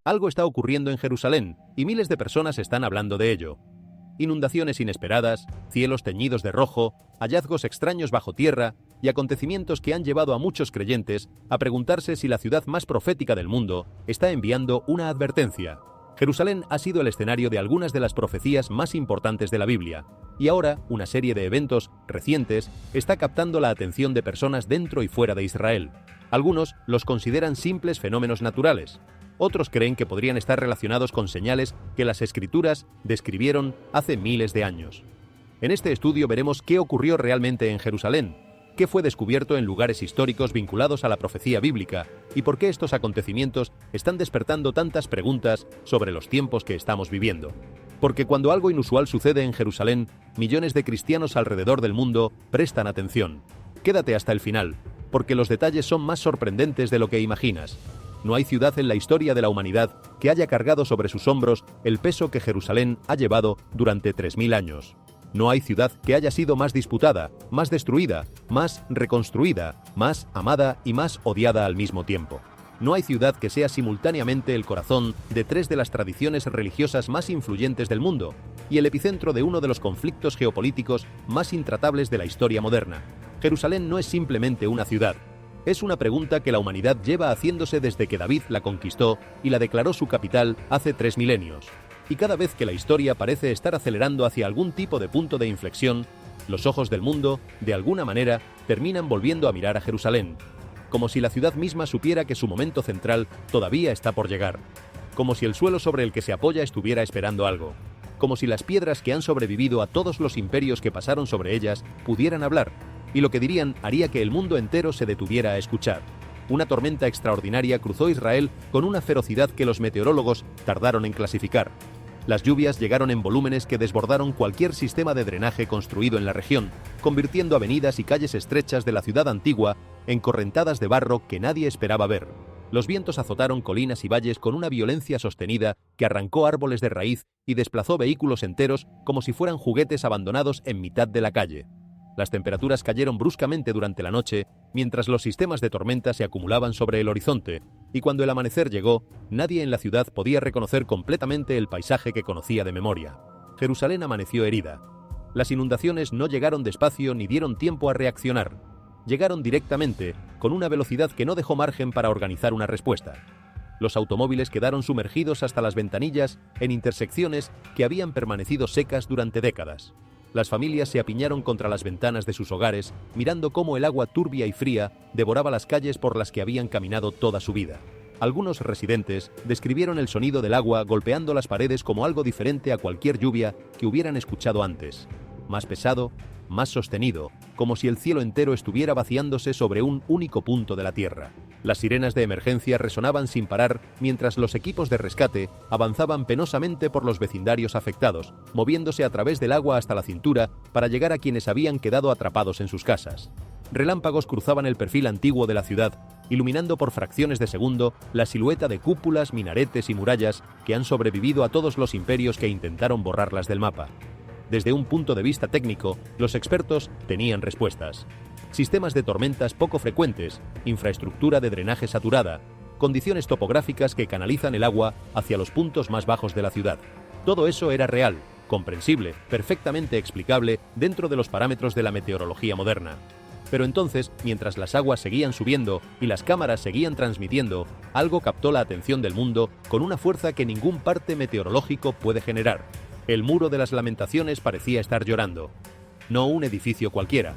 Algo está ocurriendo en Jerusalén y miles de personas están hablando de ello. Inundaciones inesperadas, cielos teñidos de rojo, hallazgos extraños bajo tierra y acontecimientos que han llevado a muchos creyentes a preguntarse si la ciudad más profética del mundo está enviando una advertencia. Jerusalén ha sido el escenario de algunas de las profecías más importantes de la Biblia, y ahora una serie de eventos recientes está captando la atención de personas dentro y fuera de Israel. Algunos los consideran simples fenómenos naturales. Otros creen que podrían estar relacionados con señales que las Escrituras describieron hace miles de años. En este estudio veremos qué ocurrió realmente en Jerusalén, qué fue descubierto en lugares históricos vinculados a la profecía bíblica y por qué estos acontecimientos están despertando tantas preguntas sobre los tiempos que estamos viviendo. Porque cuando algo inusual sucede en Jerusalén, millones de cristianos alrededor del mundo prestan atención. Quédate hasta el final, porque los detalles son más sorprendentes de lo que imaginas. No hay ciudad en la historia de la humanidad que haya cargado sobre sus hombros el peso que Jerusalén ha llevado durante 3000 años. No hay ciudad que haya sido más disputada, más destruida, más reconstruida, más amada y más odiada al mismo tiempo. No hay ciudad que sea simultáneamente el corazón de 3 de las tradiciones religiosas más influyentes del mundo y el epicentro de uno de los conflictos geopolíticos más intratables de la historia moderna. Jerusalén no es simplemente una ciudad. Es una pregunta que la humanidad lleva haciéndose desde que David la conquistó y la declaró su capital hace 3 milenios. Y cada vez que la historia parece estar acelerando hacia algún tipo de punto de inflexión, los ojos del mundo, de alguna manera, terminan volviendo a mirar a Jerusalén, como si la ciudad misma supiera que su momento central todavía está por llegar, como si el suelo sobre el que se apoya estuviera esperando algo, como si las piedras que han sobrevivido a todos los imperios que pasaron sobre ellas pudieran hablar, y lo que dirían haría que el mundo entero se detuviera a escuchar. Una tormenta extraordinaria cruzó Israel con una ferocidad que los meteorólogos tardaron en clasificar. Las lluvias llegaron en volúmenes que desbordaron cualquier sistema de drenaje construido en la región, convirtiendo avenidas y calles estrechas de la ciudad antigua en correntadas de barro que nadie esperaba ver. Los vientos azotaron colinas y valles con una violencia sostenida que arrancó árboles de raíz y desplazó vehículos enteros como si fueran juguetes abandonados en mitad de la calle. Las temperaturas cayeron bruscamente durante la noche, mientras los sistemas de tormenta se acumulaban sobre el horizonte, y cuando el amanecer llegó, nadie en la ciudad podía reconocer completamente el paisaje que conocía de memoria. Jerusalén amaneció herida. Las inundaciones no llegaron despacio ni dieron tiempo a reaccionar. Llegaron directamente, con una velocidad que no dejó margen para organizar una respuesta. Los automóviles quedaron sumergidos hasta las ventanillas en intersecciones que habían permanecido secas durante décadas. Las familias se apiñaron contra las ventanas de sus hogares, mirando cómo el agua turbia y fría devoraba las calles por las que habían caminado toda su vida. Algunos residentes describieron el sonido del agua golpeando las paredes como algo diferente a cualquier lluvia que hubieran escuchado antes. Más pesado, más sostenido, como si el cielo entero estuviera vaciándose sobre un único punto de la tierra. Las sirenas de emergencia resonaban sin parar mientras los equipos de rescate avanzaban penosamente por los vecindarios afectados, moviéndose a través del agua hasta la cintura para llegar a quienes habían quedado atrapados en sus casas. Relámpagos cruzaban el perfil antiguo de la ciudad, iluminando por fracciones de segundo la silueta de cúpulas, minaretes y murallas que han sobrevivido a todos los imperios que intentaron borrarlas del mapa. Desde un punto de vista técnico, los expertos tenían respuestas. Sistemas de tormentas poco frecuentes, infraestructura de drenaje saturada, condiciones topográficas que canalizan el agua hacia los puntos más bajos de la ciudad. Todo eso era real, comprensible, perfectamente explicable dentro de los parámetros de la meteorología moderna. Pero entonces, mientras las aguas seguían subiendo y las cámaras seguían transmitiendo, algo captó la atención del mundo con una fuerza que ningún parte meteorológico puede generar. El muro de las lamentaciones parecía estar llorando. No un edificio cualquiera,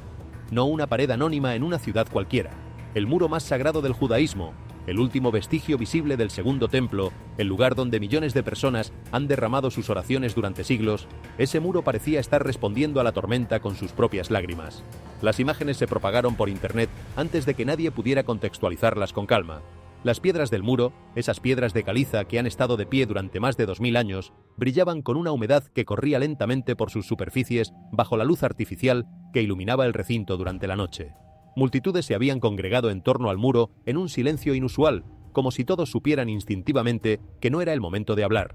no una pared anónima en una ciudad cualquiera. El muro más sagrado del judaísmo, el último vestigio visible del segundo templo, el lugar donde millones de personas han derramado sus oraciones durante siglos, ese muro parecía estar respondiendo a la tormenta con sus propias lágrimas. Las imágenes se propagaron por internet antes de que nadie pudiera contextualizarlas con calma. Las piedras del muro, esas piedras de caliza que han estado de pie durante más de 2000 años, brillaban con una humedad que corría lentamente por sus superficies bajo la luz artificial que iluminaba el recinto durante la noche. Multitudes se habían congregado en torno al muro en un silencio inusual, como si todos supieran instintivamente que no era el momento de hablar.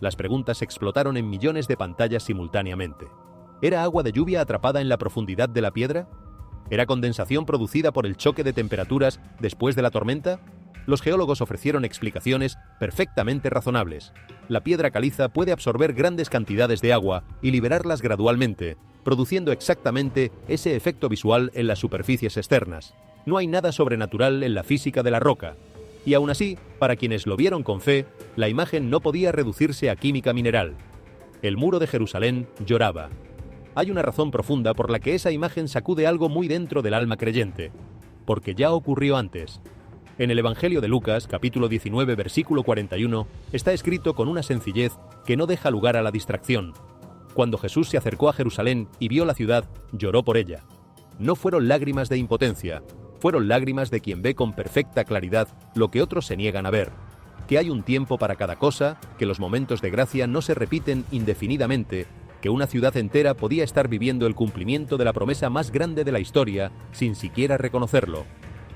Las preguntas explotaron en millones de pantallas simultáneamente. ¿Era agua de lluvia atrapada en la profundidad de la piedra? ¿Era condensación producida por el choque de temperaturas después de la tormenta? Los geólogos ofrecieron explicaciones perfectamente razonables. La piedra caliza puede absorber grandes cantidades de agua y liberarlas gradualmente, produciendo exactamente ese efecto visual en las superficies externas. No hay nada sobrenatural en la física de la roca. Y aún así, para quienes lo vieron con fe, la imagen no podía reducirse a química mineral. El muro de Jerusalén lloraba. Hay una razón profunda por la que esa imagen sacude algo muy dentro del alma creyente. Porque ya ocurrió antes. En el Evangelio de Lucas, capítulo 19, versículo 41, está escrito con una sencillez que no deja lugar a la distracción. Cuando Jesús se acercó a Jerusalén y vio la ciudad, lloró por ella. No fueron lágrimas de impotencia, fueron lágrimas de quien ve con perfecta claridad lo que otros se niegan a ver. Que hay un tiempo para cada cosa, que los momentos de gracia no se repiten indefinidamente, que una ciudad entera podía estar viviendo el cumplimiento de la promesa más grande de la historia sin siquiera reconocerlo.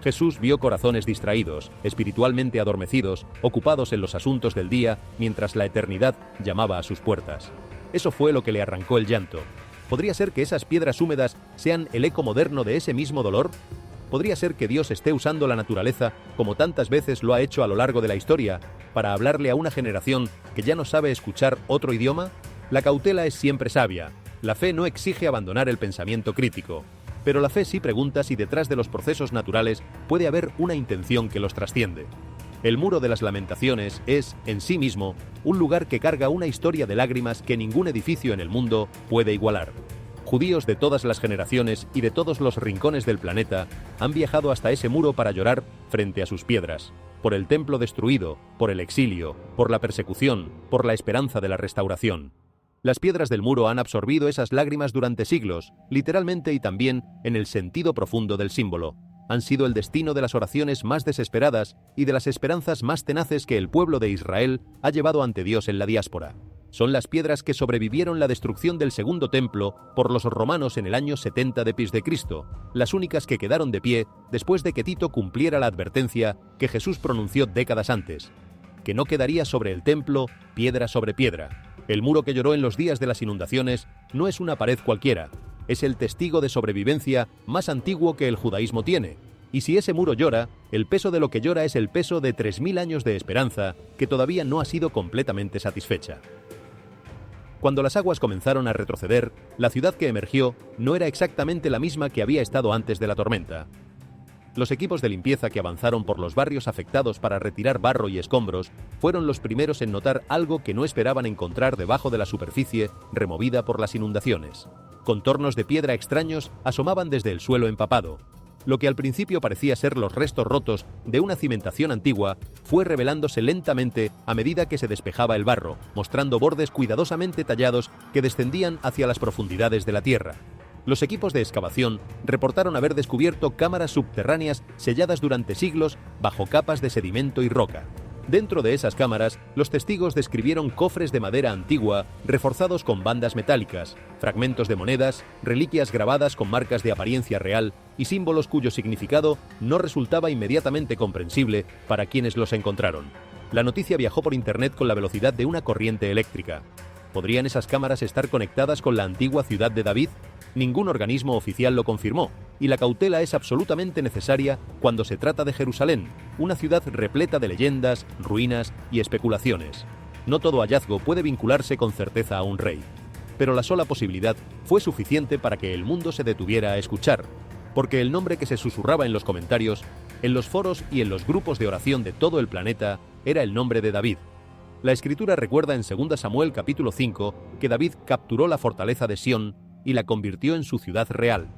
Jesús vio corazones distraídos, espiritualmente adormecidos, ocupados en los asuntos del día, mientras la eternidad llamaba a sus puertas. Eso fue lo que le arrancó el llanto. ¿Podría ser que esas piedras húmedas sean el eco moderno de ese mismo dolor? ¿Podría ser que Dios esté usando la naturaleza, como tantas veces lo ha hecho a lo largo de la historia, para hablarle a una generación que ya no sabe escuchar otro idioma? La cautela es siempre sabia. La fe no exige abandonar el pensamiento crítico. Pero la fe sí pregunta si detrás de los procesos naturales puede haber una intención que los trasciende. El Muro de las Lamentaciones es, en sí mismo, un lugar que carga una historia de lágrimas que ningún edificio en el mundo puede igualar. Judíos de todas las generaciones y de todos los rincones del planeta han viajado hasta ese muro para llorar frente a sus piedras, por el templo destruido, por el exilio, por la persecución, por la esperanza de la restauración. Las piedras del muro han absorbido esas lágrimas durante siglos, literalmente y también en el sentido profundo del símbolo. Han sido el destino de las oraciones más desesperadas y de las esperanzas más tenaces que el pueblo de Israel ha llevado ante Dios en la diáspora. Son las piedras que sobrevivieron la destrucción del segundo templo por los romanos en el año 70 d.C., las únicas que quedaron de pie después de que Tito cumpliera la advertencia que Jesús pronunció décadas antes, que no quedaría sobre el templo piedra sobre piedra. El muro que lloró en los días de las inundaciones no es una pared cualquiera, es el testigo de sobrevivencia más antiguo que el judaísmo tiene. Y si ese muro llora, el peso de lo que llora es el peso de 3000 años de esperanza que todavía no ha sido completamente satisfecha. Cuando las aguas comenzaron a retroceder, la ciudad que emergió no era exactamente la misma que había estado antes de la tormenta. Los equipos de limpieza que avanzaron por los barrios afectados para retirar barro y escombros fueron los primeros en notar algo que no esperaban encontrar debajo de la superficie removida por las inundaciones. Contornos de piedra extraños asomaban desde el suelo empapado. Lo que al principio parecía ser los restos rotos de una cimentación antigua fue revelándose lentamente a medida que se despejaba el barro, mostrando bordes cuidadosamente tallados que descendían hacia las profundidades de la tierra. Los equipos de excavación reportaron haber descubierto cámaras subterráneas selladas durante siglos bajo capas de sedimento y roca. Dentro de esas cámaras, los testigos describieron cofres de madera antigua reforzados con bandas metálicas, fragmentos de monedas, reliquias grabadas con marcas de apariencia real y símbolos cuyo significado no resultaba inmediatamente comprensible para quienes los encontraron. La noticia viajó por internet con la velocidad de una corriente eléctrica. ¿Podrían esas cámaras estar conectadas con la antigua ciudad de David? Ningún organismo oficial lo confirmó, y la cautela es absolutamente necesaria cuando se trata de Jerusalén, una ciudad repleta de leyendas, ruinas y especulaciones. No todo hallazgo puede vincularse con certeza a un rey, pero la sola posibilidad fue suficiente para que el mundo se detuviera a escuchar, porque el nombre que se susurraba en los comentarios, en los foros y en los grupos de oración de todo el planeta era el nombre de David. La Escritura recuerda en 2 Samuel capítulo 5 que David capturó la fortaleza de Sión y la convirtió en su ciudad real.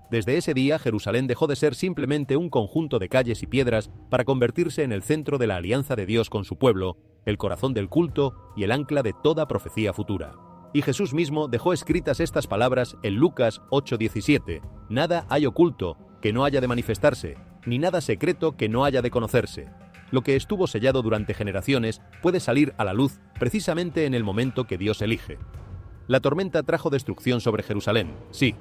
Desde ese día, Jerusalén dejó de ser simplemente un conjunto de calles y piedras para convertirse en el centro de la alianza de Dios con su pueblo, el corazón del culto y el ancla de toda profecía futura. Y Jesús mismo dejó escritas estas palabras en Lucas 8:17: «Nada hay oculto que no haya de manifestarse, ni nada secreto que no haya de conocerse». Lo que estuvo sellado durante generaciones puede salir a la luz precisamente en el momento que Dios elige. La tormenta trajo destrucción sobre Jerusalén, sí,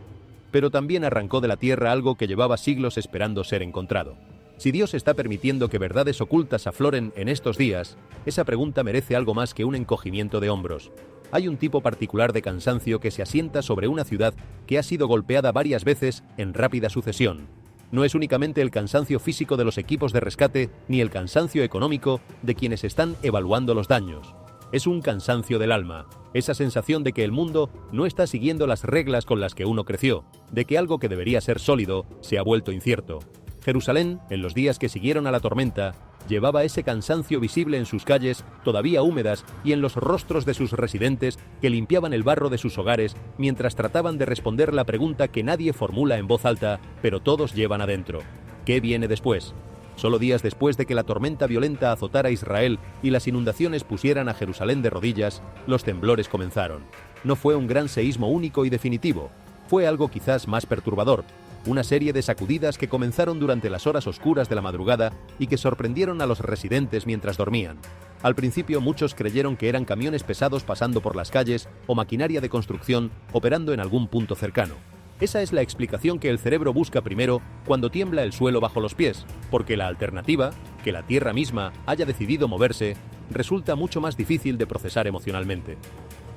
pero también arrancó de la tierra algo que llevaba siglos esperando ser encontrado. Si Dios está permitiendo que verdades ocultas afloren en estos días, esa pregunta merece algo más que un encogimiento de hombros. Hay un tipo particular de cansancio que se asienta sobre una ciudad que ha sido golpeada varias veces en rápida sucesión. No es únicamente el cansancio físico de los equipos de rescate ni el cansancio económico de quienes están evaluando los daños. Es un cansancio del alma, esa sensación de que el mundo no está siguiendo las reglas con las que uno creció, de que algo que debería ser sólido se ha vuelto incierto. Jerusalén, en los días que siguieron a la tormenta, llevaba ese cansancio visible en sus calles, todavía húmedas, y en los rostros de sus residentes que limpiaban el barro de sus hogares mientras trataban de responder la pregunta que nadie formula en voz alta, pero todos llevan adentro. ¿Qué viene después? Solo días después de que la tormenta violenta azotara a Israel y las inundaciones pusieran a Jerusalén de rodillas, los temblores comenzaron. No fue un gran seísmo único y definitivo, fue algo quizás más perturbador, una serie de sacudidas que comenzaron durante las horas oscuras de la madrugada y que sorprendieron a los residentes mientras dormían. Al principio muchos creyeron que eran camiones pesados pasando por las calles o maquinaria de construcción operando en algún punto cercano. Esa es la explicación que el cerebro busca primero cuando tiembla el suelo bajo los pies, porque la alternativa, que la tierra misma haya decidido moverse, resulta mucho más difícil de procesar emocionalmente.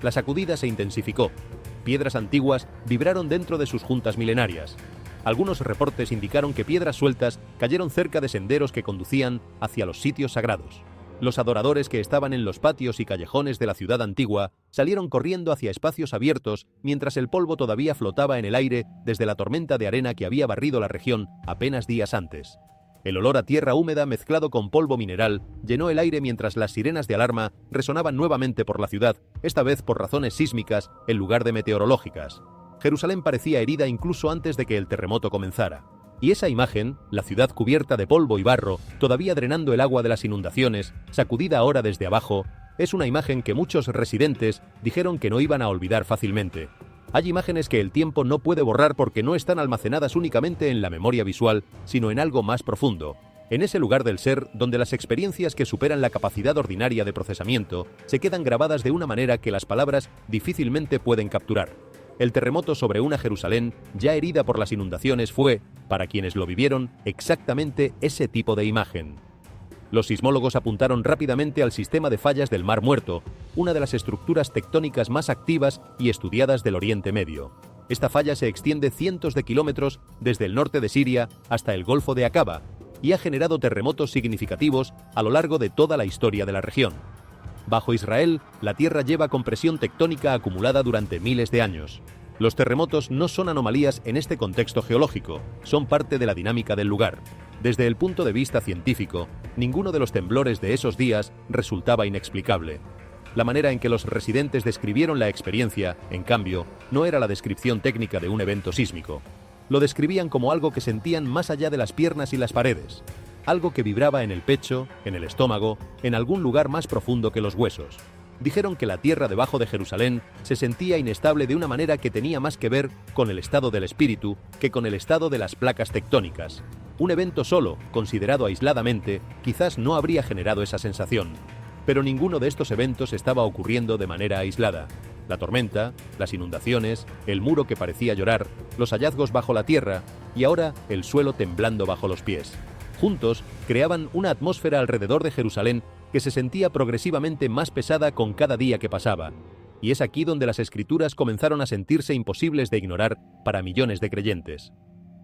La sacudida se intensificó. Piedras antiguas vibraron dentro de sus juntas milenarias. Algunos reportes indicaron que piedras sueltas cayeron cerca de senderos que conducían hacia los sitios sagrados. Los adoradores que estaban en los patios y callejones de la ciudad antigua salieron corriendo hacia espacios abiertos mientras el polvo todavía flotaba en el aire desde la tormenta de arena que había barrido la región apenas días antes. El olor a tierra húmeda mezclado con polvo mineral llenó el aire mientras las sirenas de alarma resonaban nuevamente por la ciudad, esta vez por razones sísmicas en lugar de meteorológicas. Jerusalén parecía herida incluso antes de que el terremoto comenzara. Y esa imagen, la ciudad cubierta de polvo y barro, todavía drenando el agua de las inundaciones, sacudida ahora desde abajo, es una imagen que muchos residentes dijeron que no iban a olvidar fácilmente. Hay imágenes que el tiempo no puede borrar porque no están almacenadas únicamente en la memoria visual, sino en algo más profundo, en ese lugar del ser donde las experiencias que superan la capacidad ordinaria de procesamiento se quedan grabadas de una manera que las palabras difícilmente pueden capturar. El terremoto sobre una Jerusalén ya herida por las inundaciones fue, para quienes lo vivieron, exactamente ese tipo de imagen. Los sismólogos apuntaron rápidamente al sistema de fallas del Mar Muerto, una de las estructuras tectónicas más activas y estudiadas del Oriente Medio. Esta falla se extiende cientos de kilómetros desde el norte de Siria hasta el Golfo de Aqaba y ha generado terremotos significativos a lo largo de toda la historia de la región. Bajo Israel, la tierra lleva compresión tectónica acumulada durante miles de años. Los terremotos no son anomalías en este contexto geológico, son parte de la dinámica del lugar. Desde el punto de vista científico, ninguno de los temblores de esos días resultaba inexplicable. La manera en que los residentes describieron la experiencia, en cambio, no era la descripción técnica de un evento sísmico. Lo describían como algo que sentían más allá de las piernas y las paredes. Algo que vibraba en el pecho, en el estómago, en algún lugar más profundo que los huesos. Dijeron que la tierra debajo de Jerusalén se sentía inestable de una manera que tenía más que ver con el estado del espíritu que con el estado de las placas tectónicas. Un evento solo, considerado aisladamente, quizás no habría generado esa sensación. Pero ninguno de estos eventos estaba ocurriendo de manera aislada. La tormenta, las inundaciones, el muro que parecía llorar, los hallazgos bajo la tierra y ahora el suelo temblando bajo los pies. Juntos, creaban una atmósfera alrededor de Jerusalén que se sentía progresivamente más pesada con cada día que pasaba. Y es aquí donde las escrituras comenzaron a sentirse imposibles de ignorar para millones de creyentes.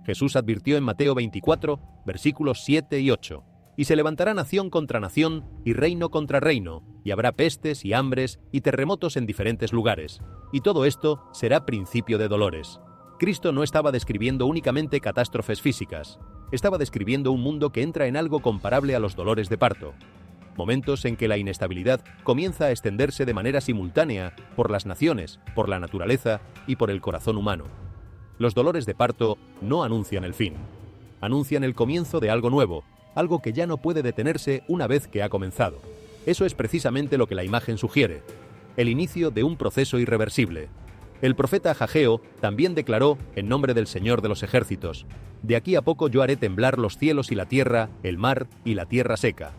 Jesús advirtió en Mateo 24, versículos 7 y 8, «Y se levantará nación contra nación y reino contra reino, y habrá pestes y hambres y terremotos en diferentes lugares. Y todo esto será principio de dolores». Cristo no estaba describiendo únicamente catástrofes físicas, estaba describiendo un mundo que entra en algo comparable a los dolores de parto. Momentos en que la inestabilidad comienza a extenderse de manera simultánea por las naciones, por la naturaleza y por el corazón humano. Los dolores de parto no anuncian el fin, anuncian el comienzo de algo nuevo, algo que ya no puede detenerse una vez que ha comenzado. Eso es precisamente lo que la imagen sugiere, el inicio de un proceso irreversible. El profeta Hageo también declaró, en nombre del Señor de los ejércitos, «De aquí a poco yo haré temblar los cielos y la tierra, el mar y la tierra seca».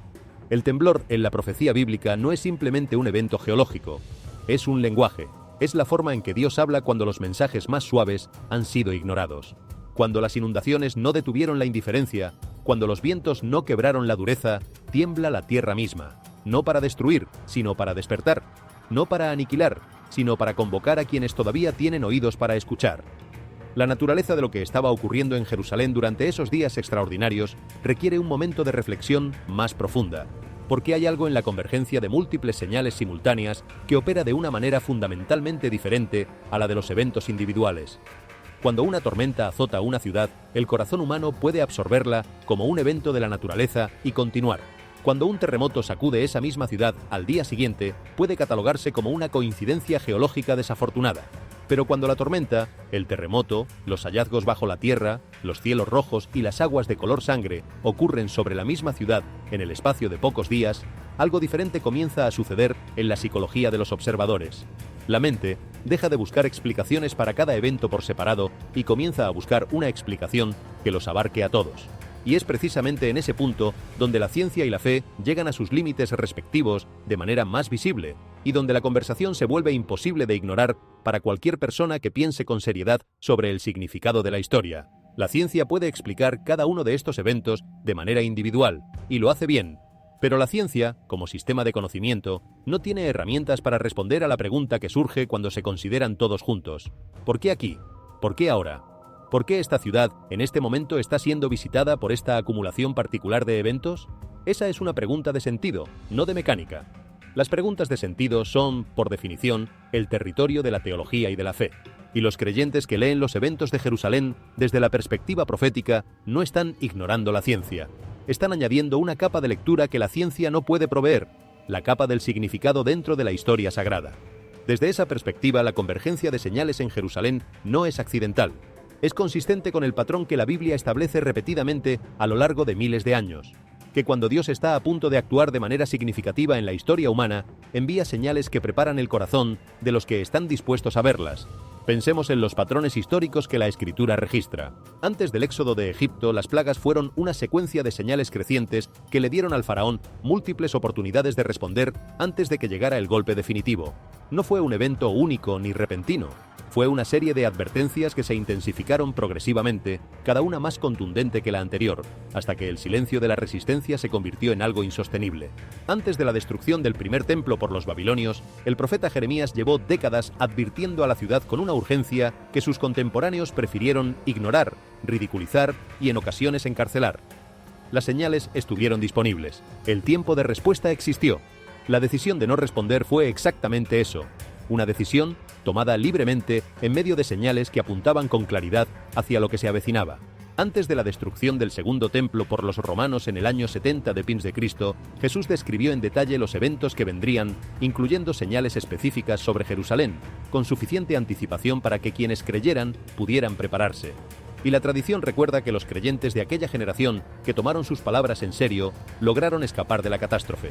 El temblor en la profecía bíblica no es simplemente un evento geológico, es un lenguaje, es la forma en que Dios habla cuando los mensajes más suaves han sido ignorados. Cuando las inundaciones no detuvieron la indiferencia, cuando los vientos no quebraron la dureza, tiembla la tierra misma, no para destruir, sino para despertar, no para aniquilar, sino para convocar a quienes todavía tienen oídos para escuchar. La naturaleza de lo que estaba ocurriendo en Jerusalén durante esos días extraordinarios requiere un momento de reflexión más profunda, porque hay algo en la convergencia de múltiples señales simultáneas que opera de una manera fundamentalmente diferente a la de los eventos individuales. Cuando una tormenta azota una ciudad, el corazón humano puede absorberla como un evento de la naturaleza y continuar. Cuando un terremoto sacude esa misma ciudad al día siguiente, puede catalogarse como una coincidencia geológica desafortunada. Pero cuando la tormenta, el terremoto, los hallazgos bajo la tierra, los cielos rojos y las aguas de color sangre ocurren sobre la misma ciudad en el espacio de pocos días, algo diferente comienza a suceder en la psicología de los observadores. La mente deja de buscar explicaciones para cada evento por separado y comienza a buscar una explicación que los abarque a todos. Y es precisamente en ese punto donde la ciencia y la fe llegan a sus límites respectivos de manera más visible, y donde la conversación se vuelve imposible de ignorar para cualquier persona que piense con seriedad sobre el significado de la historia. La ciencia puede explicar cada uno de estos eventos de manera individual, y lo hace bien, pero la ciencia, como sistema de conocimiento, no tiene herramientas para responder a la pregunta que surge cuando se consideran todos juntos. ¿Por qué aquí? ¿Por qué ahora? ¿Por qué esta ciudad en este momento está siendo visitada por esta acumulación particular de eventos? Esa es una pregunta de sentido, no de mecánica. Las preguntas de sentido son, por definición, el territorio de la teología y de la fe. Y los creyentes que leen los eventos de Jerusalén desde la perspectiva profética no están ignorando la ciencia. Están añadiendo una capa de lectura que la ciencia no puede proveer, la capa del significado dentro de la historia sagrada. Desde esa perspectiva, la convergencia de señales en Jerusalén no es accidental. Es consistente con el patrón que la Biblia establece repetidamente a lo largo de miles de años, que cuando Dios está a punto de actuar de manera significativa en la historia humana, envía señales que preparan el corazón de los que están dispuestos a verlas. Pensemos en los patrones históricos que la Escritura registra. Antes del éxodo de Egipto, las plagas fueron una secuencia de señales crecientes que le dieron al faraón múltiples oportunidades de responder antes de que llegara el golpe definitivo. No fue un evento único ni repentino. Fue una serie de advertencias que se intensificaron progresivamente, cada una más contundente que la anterior, hasta que el silencio de la resistencia se convirtió en algo insostenible. Antes de la destrucción del primer templo por los babilonios, el profeta Jeremías llevó décadas advirtiendo a la ciudad con una urgencia que sus contemporáneos prefirieron ignorar, ridiculizar y en ocasiones encarcelar. Las señales estuvieron disponibles. El tiempo de respuesta existió. La decisión de no responder fue exactamente eso. Una decisión tomada libremente en medio de señales que apuntaban con claridad hacia lo que se avecinaba. Antes de la destrucción del segundo templo por los romanos en el año 70 d. Cristo, Jesús describió en detalle los eventos que vendrían, incluyendo señales específicas sobre Jerusalén, con suficiente anticipación para que quienes creyeran pudieran prepararse. Y la tradición recuerda que los creyentes de aquella generación que tomaron sus palabras en serio lograron escapar de la catástrofe.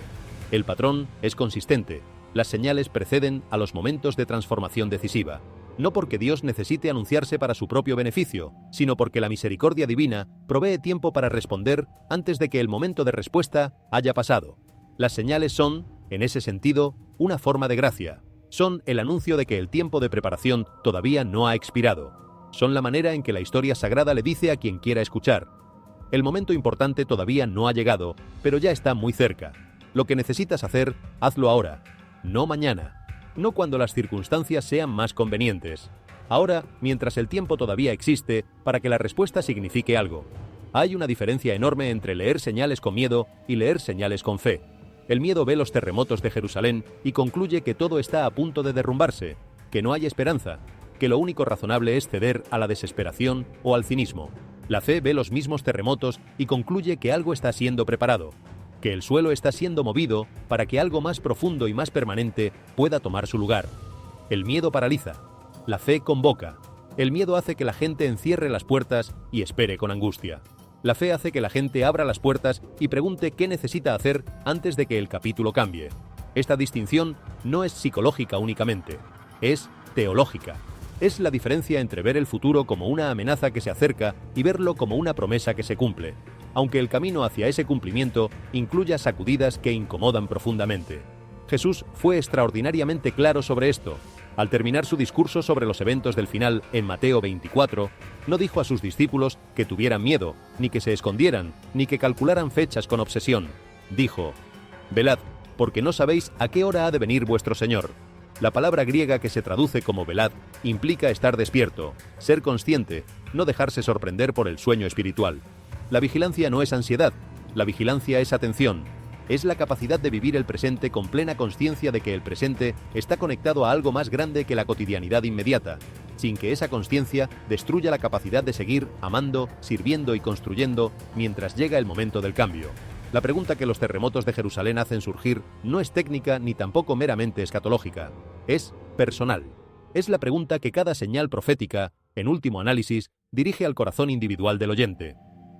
El patrón es consistente. Las señales preceden a los momentos de transformación decisiva, no porque Dios necesite anunciarse para su propio beneficio, sino porque la misericordia divina provee tiempo para responder antes de que el momento de respuesta haya pasado. Las señales son, en ese sentido, una forma de gracia. Son el anuncio de que el tiempo de preparación todavía no ha expirado. Son la manera en que la historia sagrada le dice a quien quiera escuchar: el momento importante todavía no ha llegado, pero ya está muy cerca. Lo que necesitas hacer, hazlo ahora. No mañana, no cuando las circunstancias sean más convenientes. Ahora, mientras el tiempo todavía existe, para que la respuesta signifique algo. Hay una diferencia enorme entre leer señales con miedo y leer señales con fe. El miedo ve los terremotos de Jerusalén y concluye que todo está a punto de derrumbarse, que no hay esperanza, que lo único razonable es ceder a la desesperación o al cinismo. La fe ve los mismos terremotos y concluye que algo está siendo preparado, que el suelo está siendo movido para que algo más profundo y más permanente pueda tomar su lugar. El miedo paraliza, la fe convoca. El miedo hace que la gente encierre las puertas y espere con angustia. La fe hace que la gente abra las puertas y pregunte qué necesita hacer antes de que el capítulo cambie. Esta distinción no es psicológica únicamente, es teológica. Es la diferencia entre ver el futuro como una amenaza que se acerca y verlo como una promesa que se cumple, aunque el camino hacia ese cumplimiento incluya sacudidas que incomodan profundamente. Jesús fue extraordinariamente claro sobre esto. Al terminar su discurso sobre los eventos del final en Mateo 24, no dijo a sus discípulos que tuvieran miedo, ni que se escondieran, ni que calcularan fechas con obsesión. Dijo: velad, porque no sabéis a qué hora ha de venir vuestro Señor. La palabra griega que se traduce como velad implica estar despierto, ser consciente, no dejarse sorprender por el sueño espiritual. La vigilancia no es ansiedad, la vigilancia es atención. Es la capacidad de vivir el presente con plena consciencia de que el presente está conectado a algo más grande que la cotidianidad inmediata, sin que esa consciencia destruya la capacidad de seguir amando, sirviendo y construyendo mientras llega el momento del cambio. La pregunta que los terremotos de Jerusalén hacen surgir no es técnica ni tampoco meramente escatológica, es personal. Es la pregunta que cada señal profética, en último análisis, dirige al corazón individual del oyente.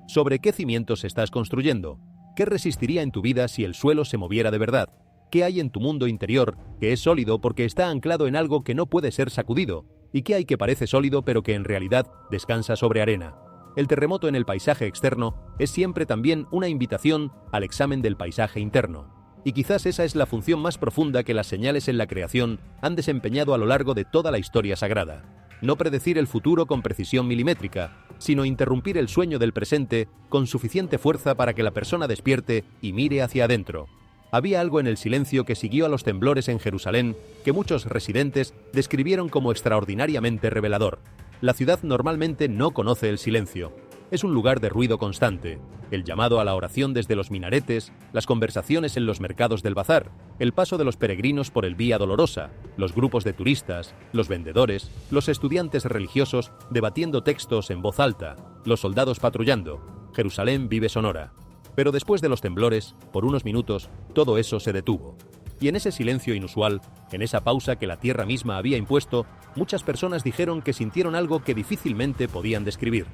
¿Sobre qué cimientos estás construyendo? ¿Qué resistiría en tu vida si el suelo se moviera de verdad? ¿Qué hay en tu mundo interior que es sólido porque está anclado en algo que no puede ser sacudido? ¿Y qué hay que parece sólido pero que en realidad descansa sobre arena? El terremoto en el paisaje externo es siempre también una invitación al examen del paisaje interno. Y quizás esa es la función más profunda que las señales en la creación han desempeñado a lo largo de toda la historia sagrada. No predecir el futuro con precisión milimétrica, sino interrumpir el sueño del presente con suficiente fuerza para que la persona despierte y mire hacia adentro. Había algo en el silencio que siguió a los temblores en Jerusalén que muchos residentes describieron como extraordinariamente revelador. La ciudad normalmente no conoce el silencio. Es un lugar de ruido constante. El llamado a la oración desde los minaretes, las conversaciones en los mercados del bazar, el paso de los peregrinos por el Vía Dolorosa, los grupos de turistas, los vendedores, los estudiantes religiosos debatiendo textos en voz alta, los soldados patrullando. Jerusalén vive sonora. Pero después de los temblores, por unos minutos, todo eso se detuvo. Y en ese silencio inusual, en esa pausa que la tierra misma había impuesto, muchas personas dijeron que sintieron algo que difícilmente podían describir.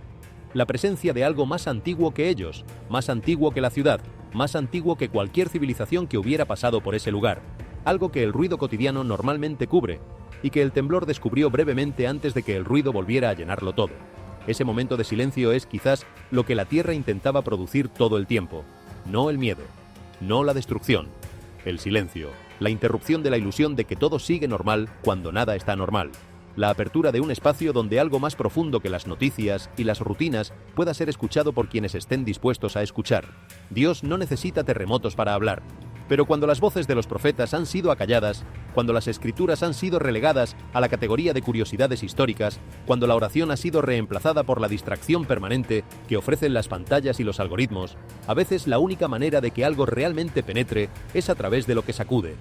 La presencia de algo más antiguo que ellos, más antiguo que la ciudad, más antiguo que cualquier civilización que hubiera pasado por ese lugar. Algo que el ruido cotidiano normalmente cubre, y que el temblor descubrió brevemente antes de que el ruido volviera a llenarlo todo. Ese momento de silencio es quizás lo que la tierra intentaba producir todo el tiempo. No el miedo, no la destrucción. El silencio, la interrupción de la ilusión de que todo sigue normal cuando nada está normal. La apertura de un espacio donde algo más profundo que las noticias y las rutinas pueda ser escuchado por quienes estén dispuestos a escuchar. Dios no necesita terremotos para hablar. Pero cuando las voces de los profetas han sido acalladas, cuando las escrituras han sido relegadas a la categoría de curiosidades históricas, cuando la oración ha sido reemplazada por la distracción permanente que ofrecen las pantallas y los algoritmos, a veces la única manera de que algo realmente penetre es a través de lo que sacude.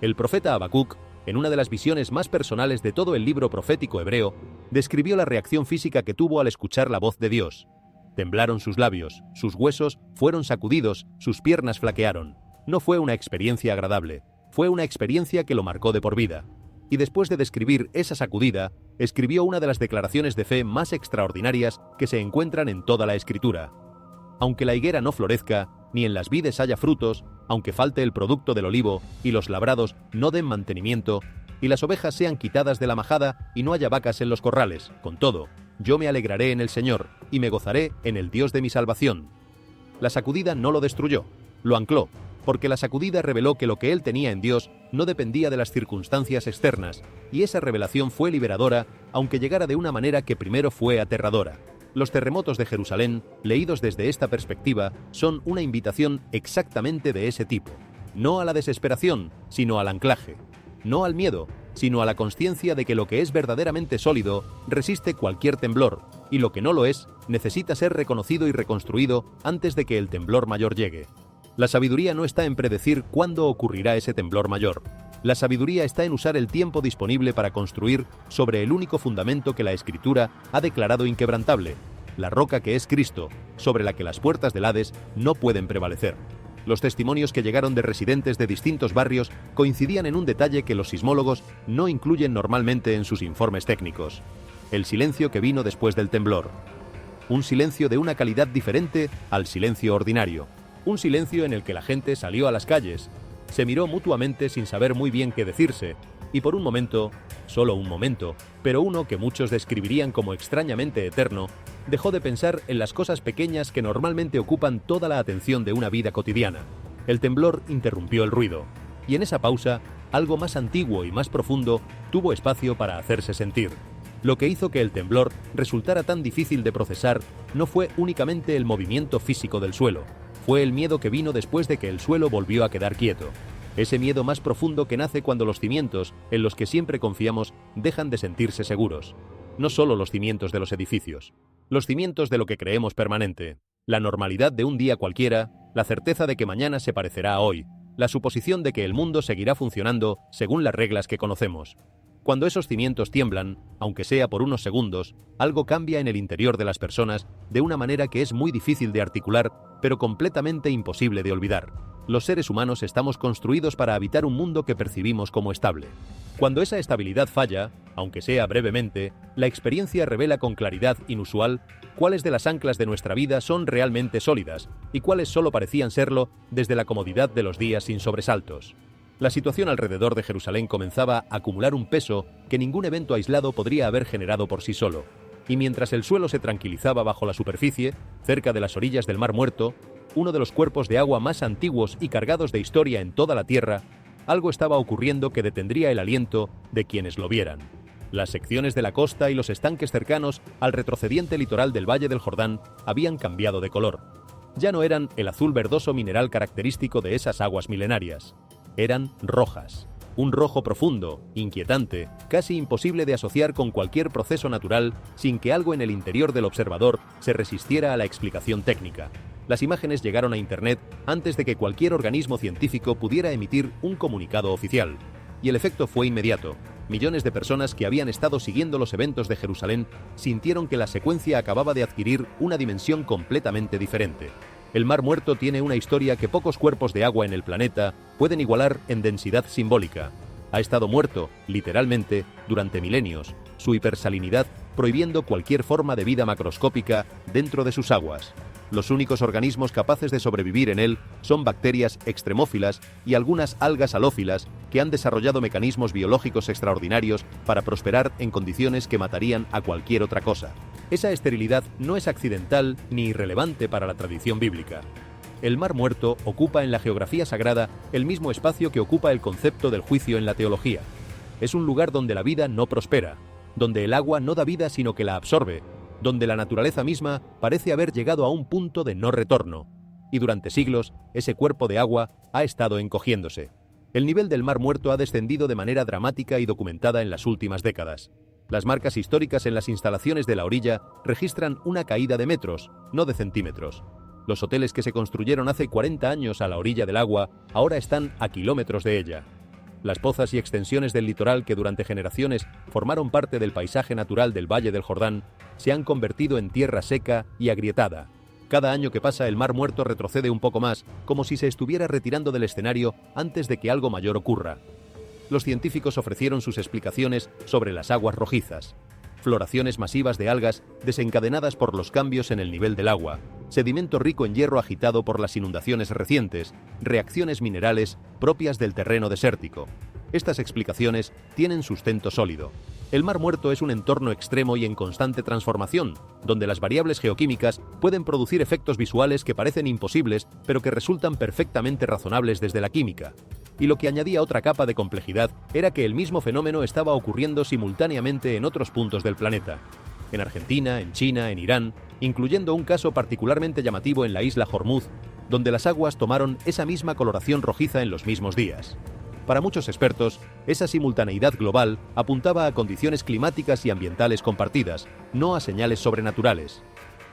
El profeta Habacuc, en una de las visiones más personales de todo el libro profético hebreo, describió la reacción física que tuvo al escuchar la voz de Dios. Temblaron sus labios, sus huesos fueron sacudidos, sus piernas flaquearon. No fue una experiencia agradable, fue una experiencia que lo marcó de por vida. Y después de describir esa sacudida, escribió una de las declaraciones de fe más extraordinarias que se encuentran en toda la Escritura. Aunque la higuera no florezca, ni en las vides haya frutos, aunque falte el producto del olivo, y los labrados no den mantenimiento, y las ovejas sean quitadas de la majada, y no haya vacas en los corrales, con todo, yo me alegraré en el Señor, y me gozaré en el Dios de mi salvación. La sacudida no lo destruyó, lo ancló, porque la sacudida reveló que lo que él tenía en Dios no dependía de las circunstancias externas, y esa revelación fue liberadora, aunque llegara de una manera que primero fue aterradora. Los terremotos de Jerusalén, leídos desde esta perspectiva, son una invitación exactamente de ese tipo. No a la desesperación, sino al anclaje. No al miedo, sino a la consciencia de que lo que es verdaderamente sólido resiste cualquier temblor, y lo que no lo es necesita ser reconocido y reconstruido antes de que el temblor mayor llegue. La sabiduría no está en predecir cuándo ocurrirá ese temblor mayor. La sabiduría está en usar el tiempo disponible para construir sobre el único fundamento que la Escritura ha declarado inquebrantable, la roca que es Cristo, sobre la que las puertas del Hades no pueden prevalecer. Los testimonios que llegaron de residentes de distintos barrios coincidían en un detalle que los sismólogos no incluyen normalmente en sus informes técnicos: el silencio que vino después del temblor. Un silencio de una calidad diferente al silencio ordinario. Un silencio en el que la gente salió a las calles, se miró mutuamente sin saber muy bien qué decirse, y por un momento, solo un momento, pero uno que muchos describirían como extrañamente eterno, dejó de pensar en las cosas pequeñas que normalmente ocupan toda la atención de una vida cotidiana. El temblor interrumpió el ruido, y en esa pausa, algo más antiguo y más profundo tuvo espacio para hacerse sentir. Lo que hizo que el temblor resultara tan difícil de procesar no fue únicamente el movimiento físico del suelo, fue el miedo que vino después de que el suelo volvió a quedar quieto. ese miedo más profundo que nace cuando los cimientos, en los que siempre confiamos, dejan de sentirse seguros. No solo los cimientos de los edificios, los cimientos de lo que creemos permanente, la normalidad de un día cualquiera, la certeza de que mañana se parecerá a hoy, la suposición de que el mundo seguirá funcionando según las reglas que conocemos. Cuando esos cimientos tiemblan, aunque sea por unos segundos, algo cambia en el interior de las personas de una manera que es muy difícil de articular, pero completamente imposible de olvidar. Los seres humanos estamos construidos para habitar un mundo que percibimos como estable. Cuando esa estabilidad falla, aunque sea brevemente, la experiencia revela con claridad inusual cuáles de las anclas de nuestra vida son realmente sólidas y cuáles solo parecían serlo desde la comodidad de los días sin sobresaltos. La situación alrededor de Jerusalén comenzaba a acumular un peso que ningún evento aislado podría haber generado por sí solo. Y mientras el suelo se tranquilizaba bajo la superficie, cerca de las orillas del Mar Muerto, uno de los cuerpos de agua más antiguos y cargados de historia en toda la Tierra, algo estaba ocurriendo que detendría el aliento de quienes lo vieran. Las secciones de la costa y los estanques cercanos al retrocediente litoral del Valle del Jordán habían cambiado de color. Ya no eran el azul verdoso mineral característico de esas aguas milenarias. Eran rojas. Un rojo profundo, inquietante, casi imposible de asociar con cualquier proceso natural sin que algo en el interior del observador se resistiera a la explicación técnica. Las imágenes llegaron a Internet antes de que cualquier organismo científico pudiera emitir un comunicado oficial. Y el efecto fue inmediato. Millones de personas que habían estado siguiendo los eventos de Jerusalén sintieron que la secuencia acababa de adquirir una dimensión completamente diferente. El Mar Muerto tiene una historia que pocos cuerpos de agua en el planeta pueden igualar en densidad simbólica. Ha estado muerto, literalmente, durante milenios, su hipersalinidad prohibiendo cualquier forma de vida macroscópica dentro de sus aguas. Los únicos organismos capaces de sobrevivir en él son bacterias extremófilas y algunas algas halófilas que han desarrollado mecanismos biológicos extraordinarios para prosperar en condiciones que matarían a cualquier otra cosa. Esa esterilidad no es accidental ni irrelevante para la tradición bíblica. El Mar Muerto ocupa en la geografía sagrada el mismo espacio que ocupa el concepto del juicio en la teología. Es un lugar donde la vida no prospera, donde el agua no da vida sino que la absorbe, donde la naturaleza misma parece haber llegado a un punto de no retorno, y durante siglos ese cuerpo de agua ha estado encogiéndose. El nivel del Mar Muerto ha descendido de manera dramática y documentada en las últimas décadas. Las marcas históricas en las instalaciones de la orilla registran una caída de metros, no de centímetros. Los hoteles que se construyeron hace 40 años a la orilla del agua ahora están a kilómetros de ella. Las pozas y extensiones del litoral que durante generaciones formaron parte del paisaje natural del Valle del Jordán se han convertido en tierra seca y agrietada. Cada año que pasa el Mar Muerto retrocede un poco más, como si se estuviera retirando del escenario antes de que algo mayor ocurra. Los científicos ofrecieron sus explicaciones sobre las aguas rojizas. Floraciones masivas de algas desencadenadas por los cambios en el nivel del agua, sedimento rico en hierro agitado por las inundaciones recientes, reacciones minerales propias del terreno desértico. Estas explicaciones tienen sustento sólido. El Mar Muerto es un entorno extremo y en constante transformación, donde las variables geoquímicas pueden producir efectos visuales que parecen imposibles, pero que resultan perfectamente razonables desde la química. Y lo que añadía otra capa de complejidad era que el mismo fenómeno estaba ocurriendo simultáneamente en otros puntos del planeta. En Argentina, en China, en Irán, incluyendo un caso particularmente llamativo en la isla Hormuz, donde las aguas tomaron esa misma coloración rojiza en los mismos días. Para muchos expertos, esa simultaneidad global apuntaba a condiciones climáticas y ambientales compartidas, no a señales sobrenaturales.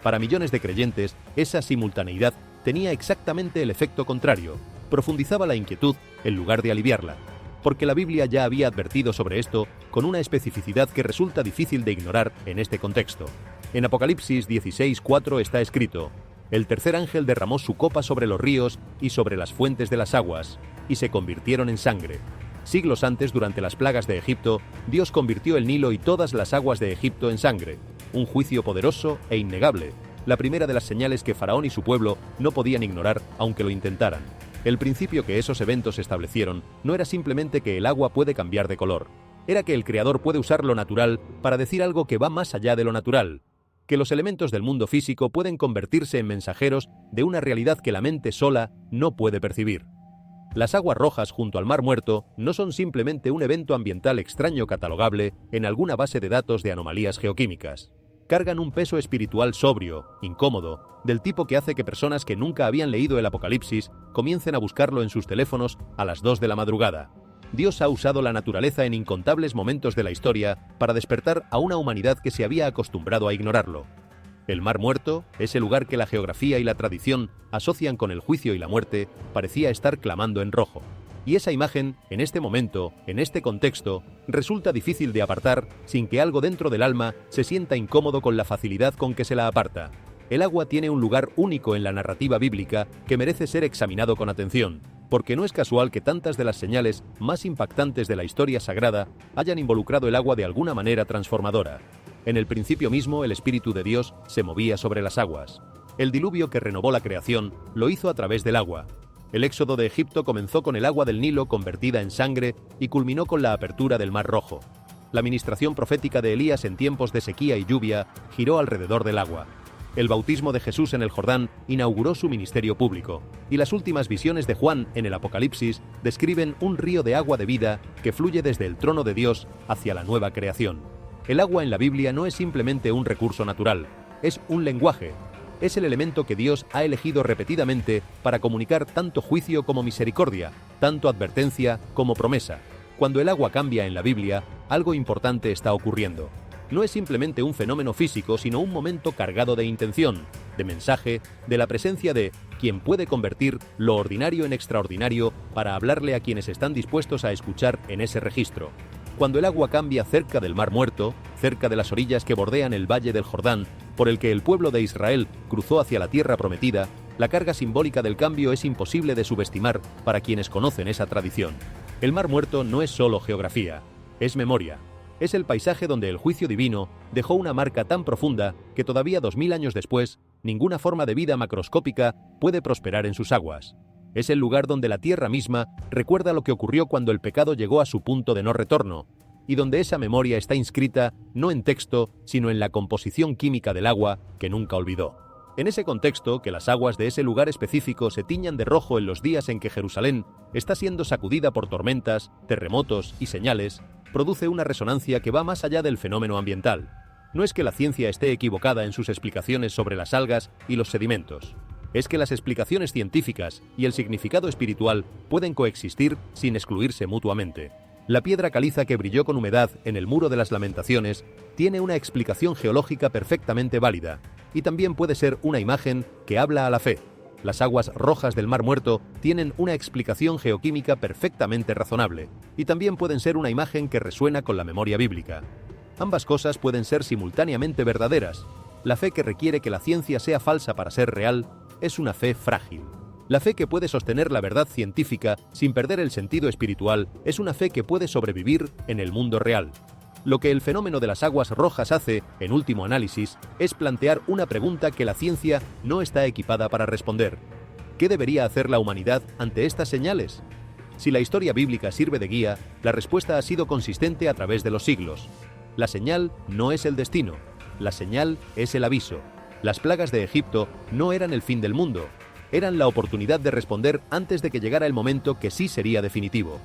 Para millones de creyentes, esa simultaneidad tenía exactamente el efecto contrario. Profundizaba la inquietud en lugar de aliviarla, porque la Biblia ya había advertido sobre esto con una especificidad que resulta difícil de ignorar en este contexto. En Apocalipsis 16:4 está escrito: «El tercer ángel derramó su copa sobre los ríos y sobre las fuentes de las aguas, y se convirtieron en sangre». Siglos antes, durante las plagas de Egipto, Dios convirtió el Nilo y todas las aguas de Egipto en sangre, un juicio poderoso e innegable, la primera de las señales que Faraón y su pueblo no podían ignorar aunque lo intentaran. El principio que esos eventos establecieron no era simplemente que el agua puede cambiar de color, era que el Creador puede usar lo natural para decir algo que va más allá de lo natural, que los elementos del mundo físico pueden convertirse en mensajeros de una realidad que la mente sola no puede percibir. Las aguas rojas junto al Mar Muerto no son simplemente un evento ambiental extraño catalogable en alguna base de datos de anomalías geoquímicas. cargan un peso espiritual sobrio, incómodo, del tipo que hace que personas que nunca habían leído el Apocalipsis comiencen a buscarlo en sus teléfonos a las 2 de la madrugada. Dios ha usado la naturaleza en incontables momentos de la historia para despertar a una humanidad que se había acostumbrado a ignorarlo. El Mar Muerto, ese lugar que la geografía y la tradición asocian con el juicio y la muerte, parecía estar clamando en rojo. Y esa imagen, en este momento, en este contexto, resulta difícil de apartar sin que algo dentro del alma se sienta incómodo con la facilidad con que se la aparta. El agua tiene un lugar único en la narrativa bíblica que merece ser examinado con atención, porque no es casual que tantas de las señales más impactantes de la historia sagrada hayan involucrado el agua de alguna manera transformadora. En el principio mismo, el Espíritu de Dios se movía sobre las aguas. El diluvio que renovó la creación lo hizo a través del agua. El éxodo de Egipto comenzó con el agua del Nilo convertida en sangre y culminó con la apertura del Mar Rojo. La ministración profética de Elías en tiempos de sequía y lluvia giró alrededor del agua. El bautismo de Jesús en el Jordán inauguró su ministerio público, y las últimas visiones de Juan en el Apocalipsis describen un río de agua de vida que fluye desde el trono de Dios hacia la nueva creación. El agua en la Biblia no es simplemente un recurso natural, es un lenguaje. Es el elemento que Dios ha elegido repetidamente para comunicar tanto juicio como misericordia, tanto advertencia como promesa. Cuando el agua cambia en la Biblia, algo importante está ocurriendo. No es simplemente un fenómeno físico, sino un momento cargado de intención, de mensaje, de la presencia de quien puede convertir lo ordinario en extraordinario para hablarle a quienes están dispuestos a escuchar en ese registro. Cuando el agua cambia cerca del Mar Muerto, cerca de las orillas que bordean el Valle del Jordán, por el que el pueblo de Israel cruzó hacia la tierra prometida, la carga simbólica del cambio es imposible de subestimar para quienes conocen esa tradición. El Mar Muerto no es solo geografía, es memoria. Es el paisaje donde el juicio divino dejó una marca tan profunda que todavía 2000 años después, ninguna forma de vida macroscópica puede prosperar en sus aguas. Es el lugar donde la tierra misma recuerda lo que ocurrió cuando el pecado llegó a su punto de no retorno, y donde esa memoria está inscrita no en texto, sino en la composición química del agua que nunca olvidó. En ese contexto, que las aguas de ese lugar específico se tiñan de rojo en los días en que Jerusalén está siendo sacudida por tormentas, terremotos y señales, produce una resonancia que va más allá del fenómeno ambiental. No es que la ciencia esté equivocada en sus explicaciones sobre las algas y los sedimentos. Es que las explicaciones científicas y el significado espiritual pueden coexistir sin excluirse mutuamente. La piedra caliza que brilló con humedad en el Muro de las Lamentaciones tiene una explicación geológica perfectamente válida, y también puede ser una imagen que habla a la fe. Las aguas rojas del Mar Muerto tienen una explicación geoquímica perfectamente razonable, y también pueden ser una imagen que resuena con la memoria bíblica. Ambas cosas pueden ser simultáneamente verdaderas. La fe que requiere que la ciencia sea falsa para ser real es una fe frágil. La fe que puede sostener la verdad científica sin perder el sentido espiritual es una fe que puede sobrevivir en el mundo real. Lo que el fenómeno de las aguas rojas hace, en último análisis, es plantear una pregunta que la ciencia no está equipada para responder. ¿Qué debería hacer la humanidad ante estas señales? Si la historia bíblica sirve de guía, la respuesta ha sido consistente a través de los siglos. La señal no es el destino, la señal es el aviso. Las plagas de Egipto no eran el fin del mundo, eran la oportunidad de responder antes de que llegara el momento que sí sería definitivo.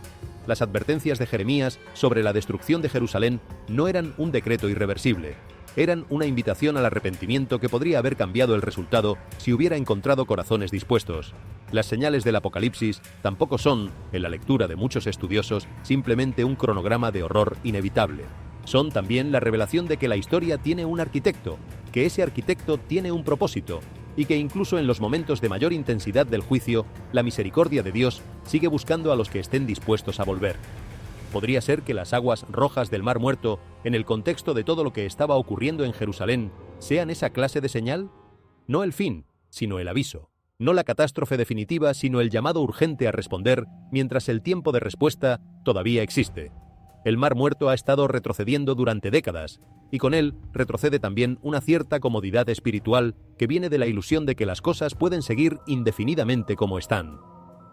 Las advertencias de Jeremías sobre la destrucción de Jerusalén no eran un decreto irreversible, eran una invitación al arrepentimiento que podría haber cambiado el resultado si hubiera encontrado corazones dispuestos. Las señales del Apocalipsis tampoco son, en la lectura de muchos estudiosos, simplemente un cronograma de horror inevitable. Son también la revelación de que la historia tiene un arquitecto, que ese arquitecto tiene un propósito, y que incluso en los momentos de mayor intensidad del juicio, la misericordia de Dios sigue buscando a los que estén dispuestos a volver. ¿Podría ser que las aguas rojas del Mar Muerto, en el contexto de todo lo que estaba ocurriendo en Jerusalén, sean esa clase de señal? No el fin, sino el aviso. No la catástrofe definitiva, sino el llamado urgente a responder mientras el tiempo de respuesta todavía existe. El Mar Muerto ha estado retrocediendo durante décadas, y con él retrocede también una cierta comodidad espiritual que viene de la ilusión de que las cosas pueden seguir indefinidamente como están.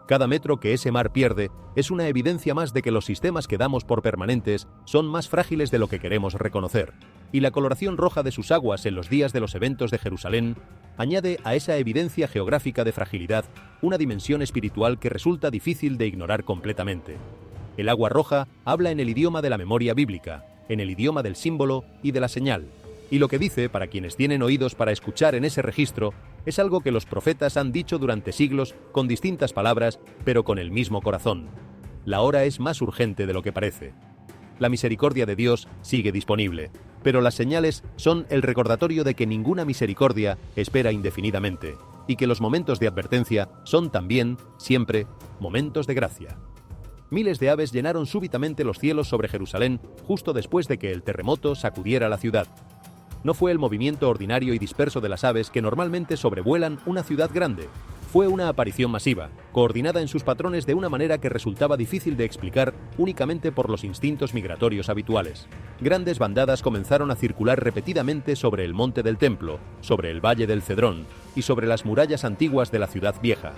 Cada metro que ese mar pierde es una evidencia más de que los sistemas que damos por permanentes son más frágiles de lo que queremos reconocer, y la coloración roja de sus aguas en los días de los eventos de Jerusalén añade a esa evidencia geográfica de fragilidad una dimensión espiritual que resulta difícil de ignorar completamente. El agua roja habla en el idioma de la memoria bíblica, en el idioma del símbolo y de la señal. Y lo que dice, para quienes tienen oídos para escuchar en ese registro, es algo que los profetas han dicho durante siglos con distintas palabras, pero con el mismo corazón. La hora es más urgente de lo que parece. La misericordia de Dios sigue disponible, pero las señales son el recordatorio de que ninguna misericordia espera indefinidamente, y que los momentos de advertencia son también, siempre, momentos de gracia. Miles de aves llenaron súbitamente los cielos sobre Jerusalén justo después de que el terremoto sacudiera la ciudad. No fue el movimiento ordinario y disperso de las aves que normalmente sobrevuelan una ciudad grande. Fue una aparición masiva, coordinada en sus patrones de una manera que resultaba difícil de explicar únicamente por los instintos migratorios habituales. Grandes bandadas comenzaron a circular repetidamente sobre el monte del templo, sobre el valle del Cedrón y sobre las murallas antiguas de la ciudad vieja.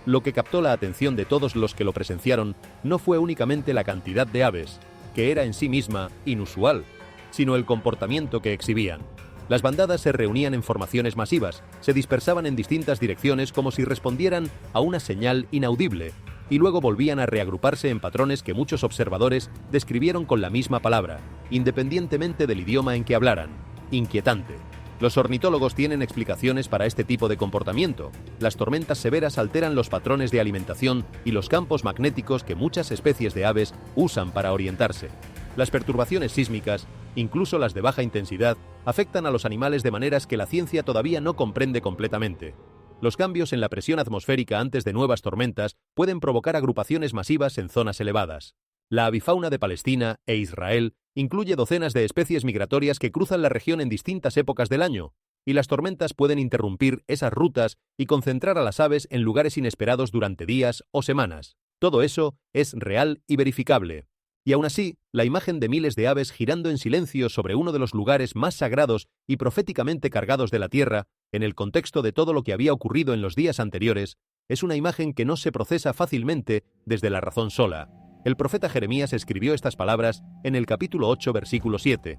Lo que captó la atención de todos los que lo presenciaron no fue únicamente la cantidad de aves, que era en sí misma inusual, sino el comportamiento que exhibían. Las bandadas se reunían en formaciones masivas, se dispersaban en distintas direcciones como si respondieran a una señal inaudible, y luego volvían a reagruparse en patrones que muchos observadores describieron con la misma palabra, independientemente del idioma en que hablaran: inquietante. Los ornitólogos tienen explicaciones para este tipo de comportamiento. Las tormentas severas alteran los patrones de alimentación y los campos magnéticos que muchas especies de aves usan para orientarse. Las perturbaciones sísmicas, incluso las de baja intensidad, afectan a los animales de maneras que la ciencia todavía no comprende completamente. Los cambios en la presión atmosférica antes de nuevas tormentas pueden provocar agrupaciones masivas en zonas elevadas. La avifauna de Palestina e Israel incluye docenas de especies migratorias que cruzan la región en distintas épocas del año, y las tormentas pueden interrumpir esas rutas y concentrar a las aves en lugares inesperados durante días o semanas. Todo eso es real y verificable. Y aún así, la imagen de miles de aves girando en silencio sobre uno de los lugares más sagrados y proféticamente cargados de la tierra, en el contexto de todo lo que había ocurrido en los días anteriores, es una imagen que no se procesa fácilmente desde la razón sola. El profeta Jeremías escribió estas palabras en el capítulo 8, versículo 7.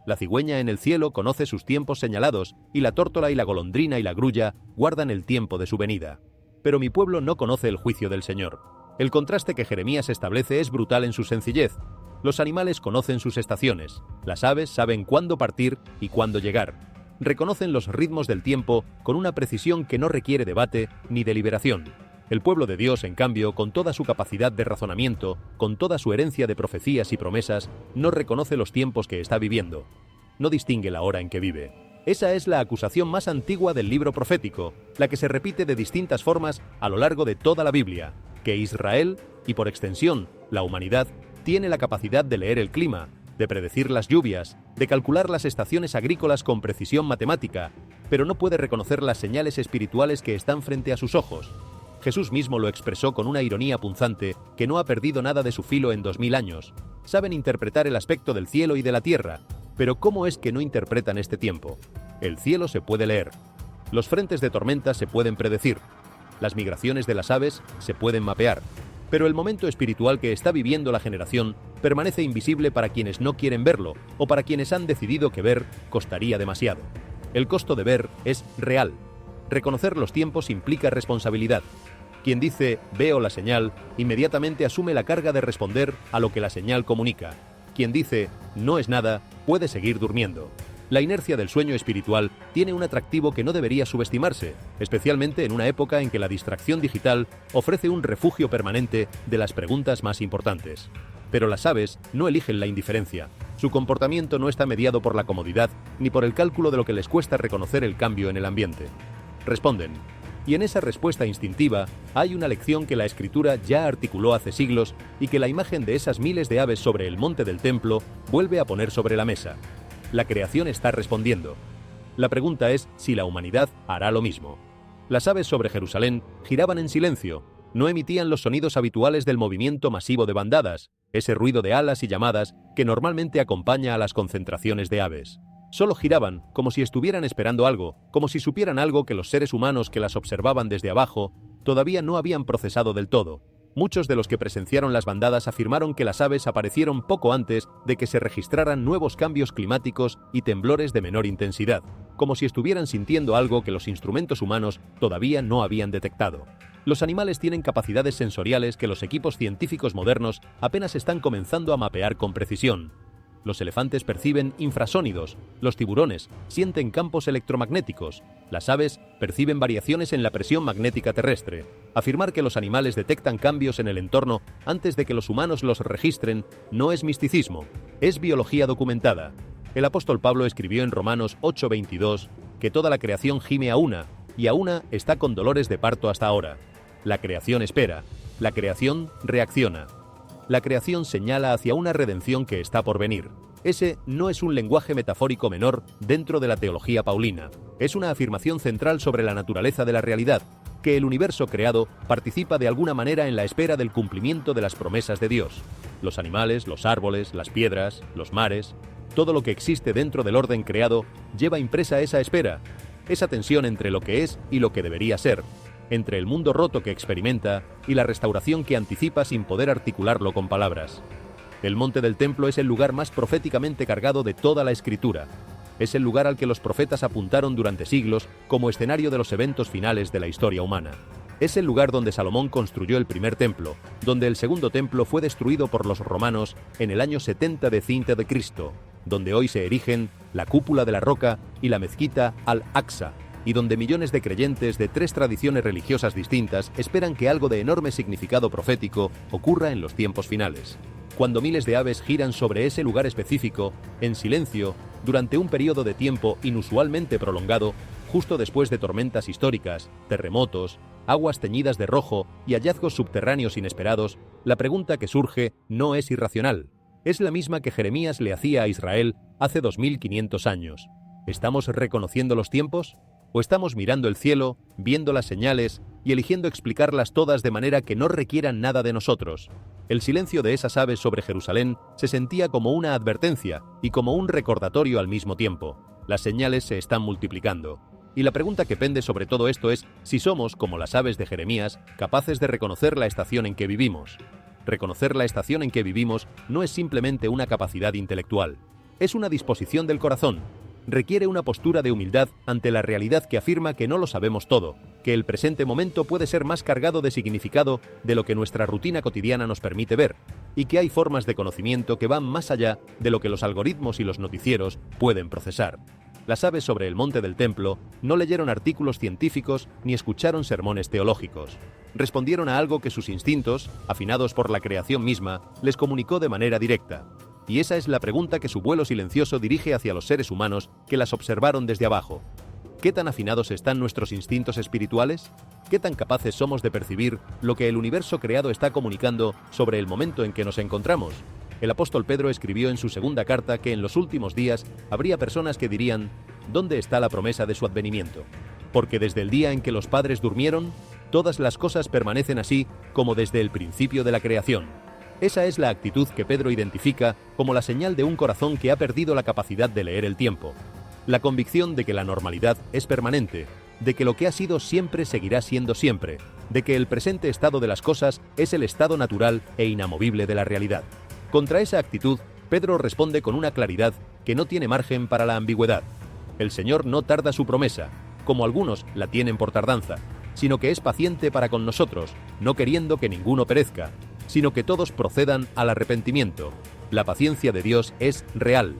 La cigüeña en el cielo conoce sus tiempos señalados, y la tórtola y la golondrina y la grulla guardan el tiempo de su venida. Pero mi pueblo no conoce el juicio del Señor. El contraste que Jeremías establece es brutal en su sencillez. Los animales conocen sus estaciones, las aves saben cuándo partir y cuándo llegar. Reconocen los ritmos del tiempo con una precisión que no requiere debate ni deliberación. El pueblo de Dios, en cambio, con toda su capacidad de razonamiento, con toda su herencia de profecías y promesas, no reconoce los tiempos que está viviendo. No distingue la hora en que vive. Esa es la acusación más antigua del libro profético, la que se repite de distintas formas a lo largo de toda la Biblia, que Israel, y por extensión, la humanidad, tiene la capacidad de leer el clima, de predecir las lluvias, de calcular las estaciones agrícolas con precisión matemática, pero no puede reconocer las señales espirituales que están frente a sus ojos. Jesús mismo lo expresó con una ironía punzante que no ha perdido nada de su filo en 2000 años. Saben interpretar el aspecto del cielo y de la tierra, pero ¿cómo es que no interpretan este tiempo? El cielo se puede leer. Los frentes de tormenta se pueden predecir. Las migraciones de las aves se pueden mapear, pero el momento espiritual que está viviendo la generación permanece invisible para quienes no quieren verlo o para quienes han decidido que ver costaría demasiado. El costo de ver es real. Reconocer los tiempos implica responsabilidad. Quien dice «veo la señal» inmediatamente asume la carga de responder a lo que la señal comunica. Quien dice «no es nada» puede seguir durmiendo. La inercia del sueño espiritual tiene un atractivo que no debería subestimarse, especialmente en una época en que la distracción digital ofrece un refugio permanente de las preguntas más importantes. Pero las aves no eligen la indiferencia. Su comportamiento no está mediado por la comodidad ni por el cálculo de lo que les cuesta reconocer el cambio en el ambiente. Responden. Y en esa respuesta instintiva hay una lección que la Escritura ya articuló hace siglos y que la imagen de esas miles de aves sobre el monte del templo vuelve a poner sobre la mesa. La creación está respondiendo. La pregunta es si la humanidad hará lo mismo. Las aves sobre Jerusalén giraban en silencio, no emitían los sonidos habituales del movimiento masivo de bandadas, ese ruido de alas y llamadas que normalmente acompaña a las concentraciones de aves. Solo giraban como si estuvieran esperando algo, como si supieran algo que los seres humanos que las observaban desde abajo todavía no habían procesado del todo. Muchos de los que presenciaron las bandadas afirmaron que las aves aparecieron poco antes de que se registraran nuevos cambios climáticos y temblores de menor intensidad, como si estuvieran sintiendo algo que los instrumentos humanos todavía no habían detectado. Los animales tienen capacidades sensoriales que los equipos científicos modernos apenas están comenzando a mapear con precisión. Los elefantes perciben infrasónidos, los tiburones sienten campos electromagnéticos, las aves perciben variaciones en la presión magnética terrestre. Afirmar que los animales detectan cambios en el entorno antes de que los humanos los registren no es misticismo, es biología documentada. El apóstol Pablo escribió en Romanos 8:22 que toda la creación gime a una, y a una está con dolores de parto hasta ahora. La creación espera, la creación reacciona. La creación señala hacia una redención que está por venir. Ese no es un lenguaje metafórico menor dentro de la teología paulina. Es una afirmación central sobre la naturaleza de la realidad, que el universo creado participa de alguna manera en la espera del cumplimiento de las promesas de Dios. Los animales, los árboles, las piedras, los mares, todo lo que existe dentro del orden creado lleva impresa esa espera, esa tensión entre lo que es y lo que debería ser, entre el mundo roto que experimenta y la restauración que anticipa sin poder articularlo con palabras. El monte del templo es el lugar más proféticamente cargado de toda la escritura. Es el lugar al que los profetas apuntaron durante siglos como escenario de los eventos finales de la historia humana. Es el lugar donde Salomón construyó el primer templo, donde el segundo templo fue destruido por los romanos en el año 70 de Cinta de Cristo, donde hoy se erigen la cúpula de la roca y la mezquita Al-Aqsa, y donde millones de creyentes de 3 tradiciones religiosas distintas esperan que algo de enorme significado profético ocurra en los tiempos finales. Cuando miles de aves giran sobre ese lugar específico, en silencio, durante un periodo de tiempo inusualmente prolongado, justo después de tormentas históricas, terremotos, aguas teñidas de rojo y hallazgos subterráneos inesperados, la pregunta que surge no es irracional. Es la misma que Jeremías le hacía a Israel hace 2500 años. ¿Estamos reconociendo los tiempos? ¿O estamos mirando el cielo, viendo las señales y eligiendo explicarlas todas de manera que no requieran nada de nosotros? El silencio de esas aves sobre Jerusalén se sentía como una advertencia y como un recordatorio al mismo tiempo. Las señales se están multiplicando. Y la pregunta que pende sobre todo esto es si somos, como las aves de Jeremías, capaces de reconocer la estación en que vivimos. Reconocer la estación en que vivimos no es simplemente una capacidad intelectual. Es una disposición del corazón. Requiere una postura de humildad ante la realidad que afirma que no lo sabemos todo, que el presente momento puede ser más cargado de significado de lo que nuestra rutina cotidiana nos permite ver, y que hay formas de conocimiento que van más allá de lo que los algoritmos y los noticieros pueden procesar. Las aves sobre el monte del templo no leyeron artículos científicos ni escucharon sermones teológicos. Respondieron a algo que sus instintos, afinados por la creación misma, les comunicó de manera directa. Y esa es la pregunta que su vuelo silencioso dirige hacia los seres humanos que las observaron desde abajo. ¿Qué tan afinados están nuestros instintos espirituales? ¿Qué tan capaces somos de percibir lo que el universo creado está comunicando sobre el momento en que nos encontramos? El apóstol Pedro escribió en su segunda carta que en los últimos días habría personas que dirían: ¿dónde está la promesa de su advenimiento? Porque desde el día en que los padres durmieron, todas las cosas permanecen así como desde el principio de la creación. Esa es la actitud que Pedro identifica como la señal de un corazón que ha perdido la capacidad de leer el tiempo. La convicción de que la normalidad es permanente, de que lo que ha sido siempre seguirá siendo siempre, de que el presente estado de las cosas es el estado natural e inamovible de la realidad. Contra esa actitud, Pedro responde con una claridad que no tiene margen para la ambigüedad. El Señor no tarda su promesa, como algunos la tienen por tardanza, sino que es paciente para con nosotros, no queriendo que ninguno perezca, sino que todos procedan al arrepentimiento. La paciencia de Dios es real.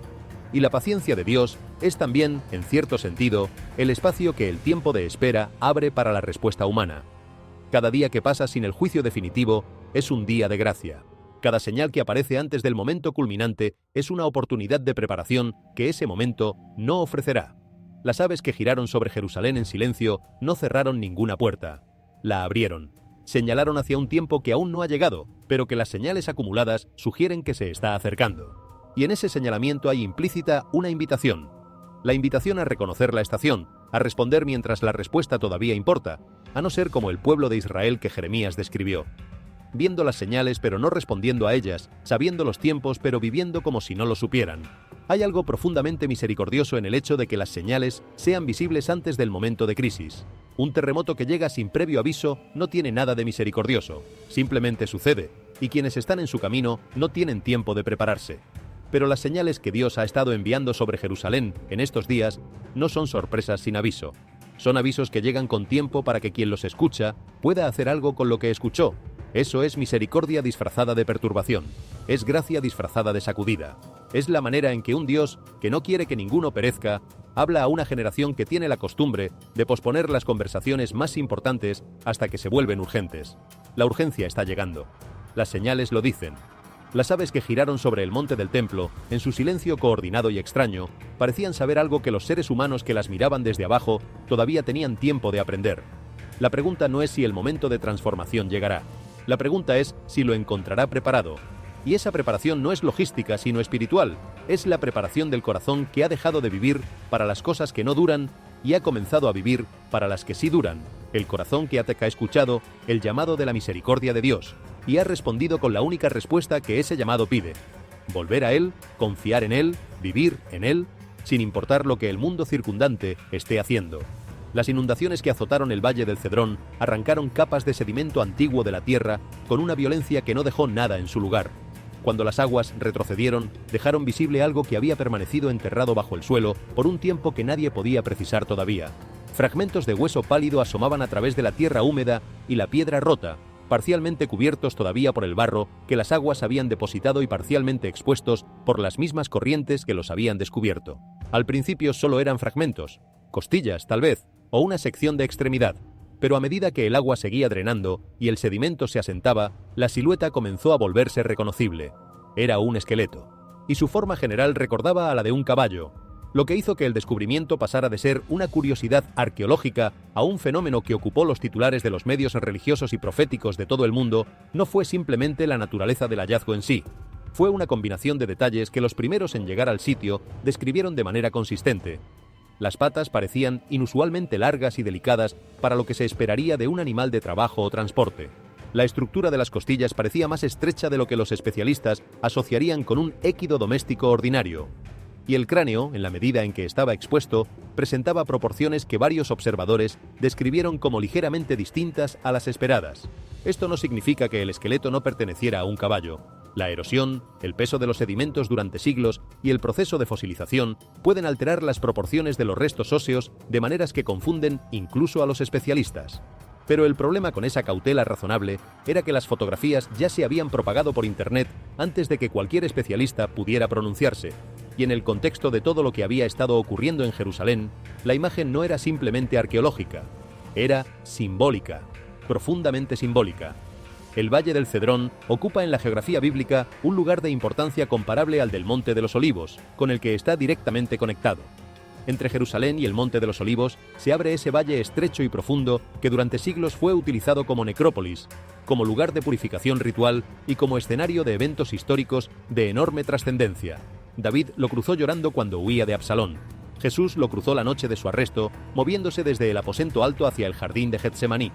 Y la paciencia de Dios es también, en cierto sentido, el espacio que el tiempo de espera abre para la respuesta humana. Cada día que pasa sin el juicio definitivo es un día de gracia. Cada señal que aparece antes del momento culminante es una oportunidad de preparación que ese momento no ofrecerá. Las aves que giraron sobre Jerusalén en silencio no cerraron ninguna puerta. La abrieron. Señalaron hacia un tiempo que aún no ha llegado, pero que las señales acumuladas sugieren que se está acercando. Y en ese señalamiento hay implícita una invitación. La invitación a reconocer la estación, a responder mientras la respuesta todavía importa, a no ser como el pueblo de Israel que Jeremías describió. Viendo las señales pero no respondiendo a ellas, sabiendo los tiempos pero viviendo como si no lo supieran. Hay algo profundamente misericordioso en el hecho de que las señales sean visibles antes del momento de crisis. Un terremoto que llega sin previo aviso no tiene nada de misericordioso, simplemente sucede, y quienes están en su camino no tienen tiempo de prepararse. Pero las señales que Dios ha estado enviando sobre Jerusalén en estos días no son sorpresas sin aviso. Son avisos que llegan con tiempo para que quien los escucha pueda hacer algo con lo que escuchó. Eso es misericordia disfrazada de perturbación. Es gracia disfrazada de sacudida. Es la manera en que un Dios, que no quiere que ninguno perezca, habla a una generación que tiene la costumbre de posponer las conversaciones más importantes hasta que se vuelven urgentes. La urgencia está llegando. Las señales lo dicen. Las aves que giraron sobre el monte del templo, en su silencio coordinado y extraño, parecían saber algo que los seres humanos que las miraban desde abajo todavía tenían tiempo de aprender. La pregunta no es si el momento de transformación llegará. La pregunta es si lo encontrará preparado. Y esa preparación no es logística, sino espiritual. Es la preparación del corazón que ha dejado de vivir para las cosas que no duran y ha comenzado a vivir para las que sí duran. El corazón que ha escuchado el llamado de la misericordia de Dios y ha respondido con la única respuesta que ese llamado pide: volver a Él, confiar en Él, vivir en Él, sin importar lo que el mundo circundante esté haciendo. Las inundaciones que azotaron el Valle del Cedrón arrancaron capas de sedimento antiguo de la tierra con una violencia que no dejó nada en su lugar. Cuando las aguas retrocedieron, dejaron visible algo que había permanecido enterrado bajo el suelo por un tiempo que nadie podía precisar todavía. Fragmentos de hueso pálido asomaban a través de la tierra húmeda y la piedra rota, parcialmente cubiertos todavía por el barro que las aguas habían depositado y parcialmente expuestos por las mismas corrientes que los habían descubierto. Al principio solo eran fragmentos, costillas tal vez, o una sección de extremidad, pero a medida que el agua seguía drenando y el sedimento se asentaba, la silueta comenzó a volverse reconocible. Era un esqueleto, y su forma general recordaba a la de un caballo, lo que hizo que el descubrimiento pasara de ser una curiosidad arqueológica a un fenómeno que ocupó los titulares de los medios religiosos y proféticos de todo el mundo. No fue simplemente la naturaleza del hallazgo en sí, fue una combinación de detalles que los primeros en llegar al sitio describieron de manera consistente. Las patas parecían inusualmente largas y delicadas para lo que se esperaría de un animal de trabajo o transporte. La estructura de las costillas parecía más estrecha de lo que los especialistas asociarían con un équido doméstico ordinario. Y el cráneo, en la medida en que estaba expuesto, presentaba proporciones que varios observadores describieron como ligeramente distintas a las esperadas. Esto no significa que el esqueleto no perteneciera a un caballo. La erosión, el peso de los sedimentos durante siglos y el proceso de fosilización pueden alterar las proporciones de los restos óseos de maneras que confunden incluso a los especialistas. Pero el problema con esa cautela razonable era que las fotografías ya se habían propagado por Internet antes de que cualquier especialista pudiera pronunciarse, y en el contexto de todo lo que había estado ocurriendo en Jerusalén, la imagen no era simplemente arqueológica, era simbólica, profundamente simbólica. El Valle del Cedrón ocupa en la geografía bíblica un lugar de importancia comparable al del Monte de los Olivos, con el que está directamente conectado. Entre Jerusalén y el Monte de los Olivos se abre ese valle estrecho y profundo que durante siglos fue utilizado como necrópolis, como lugar de purificación ritual y como escenario de eventos históricos de enorme trascendencia. David lo cruzó llorando cuando huía de Absalón. Jesús lo cruzó la noche de su arresto, moviéndose desde el aposento alto hacia el jardín de Getsemaní.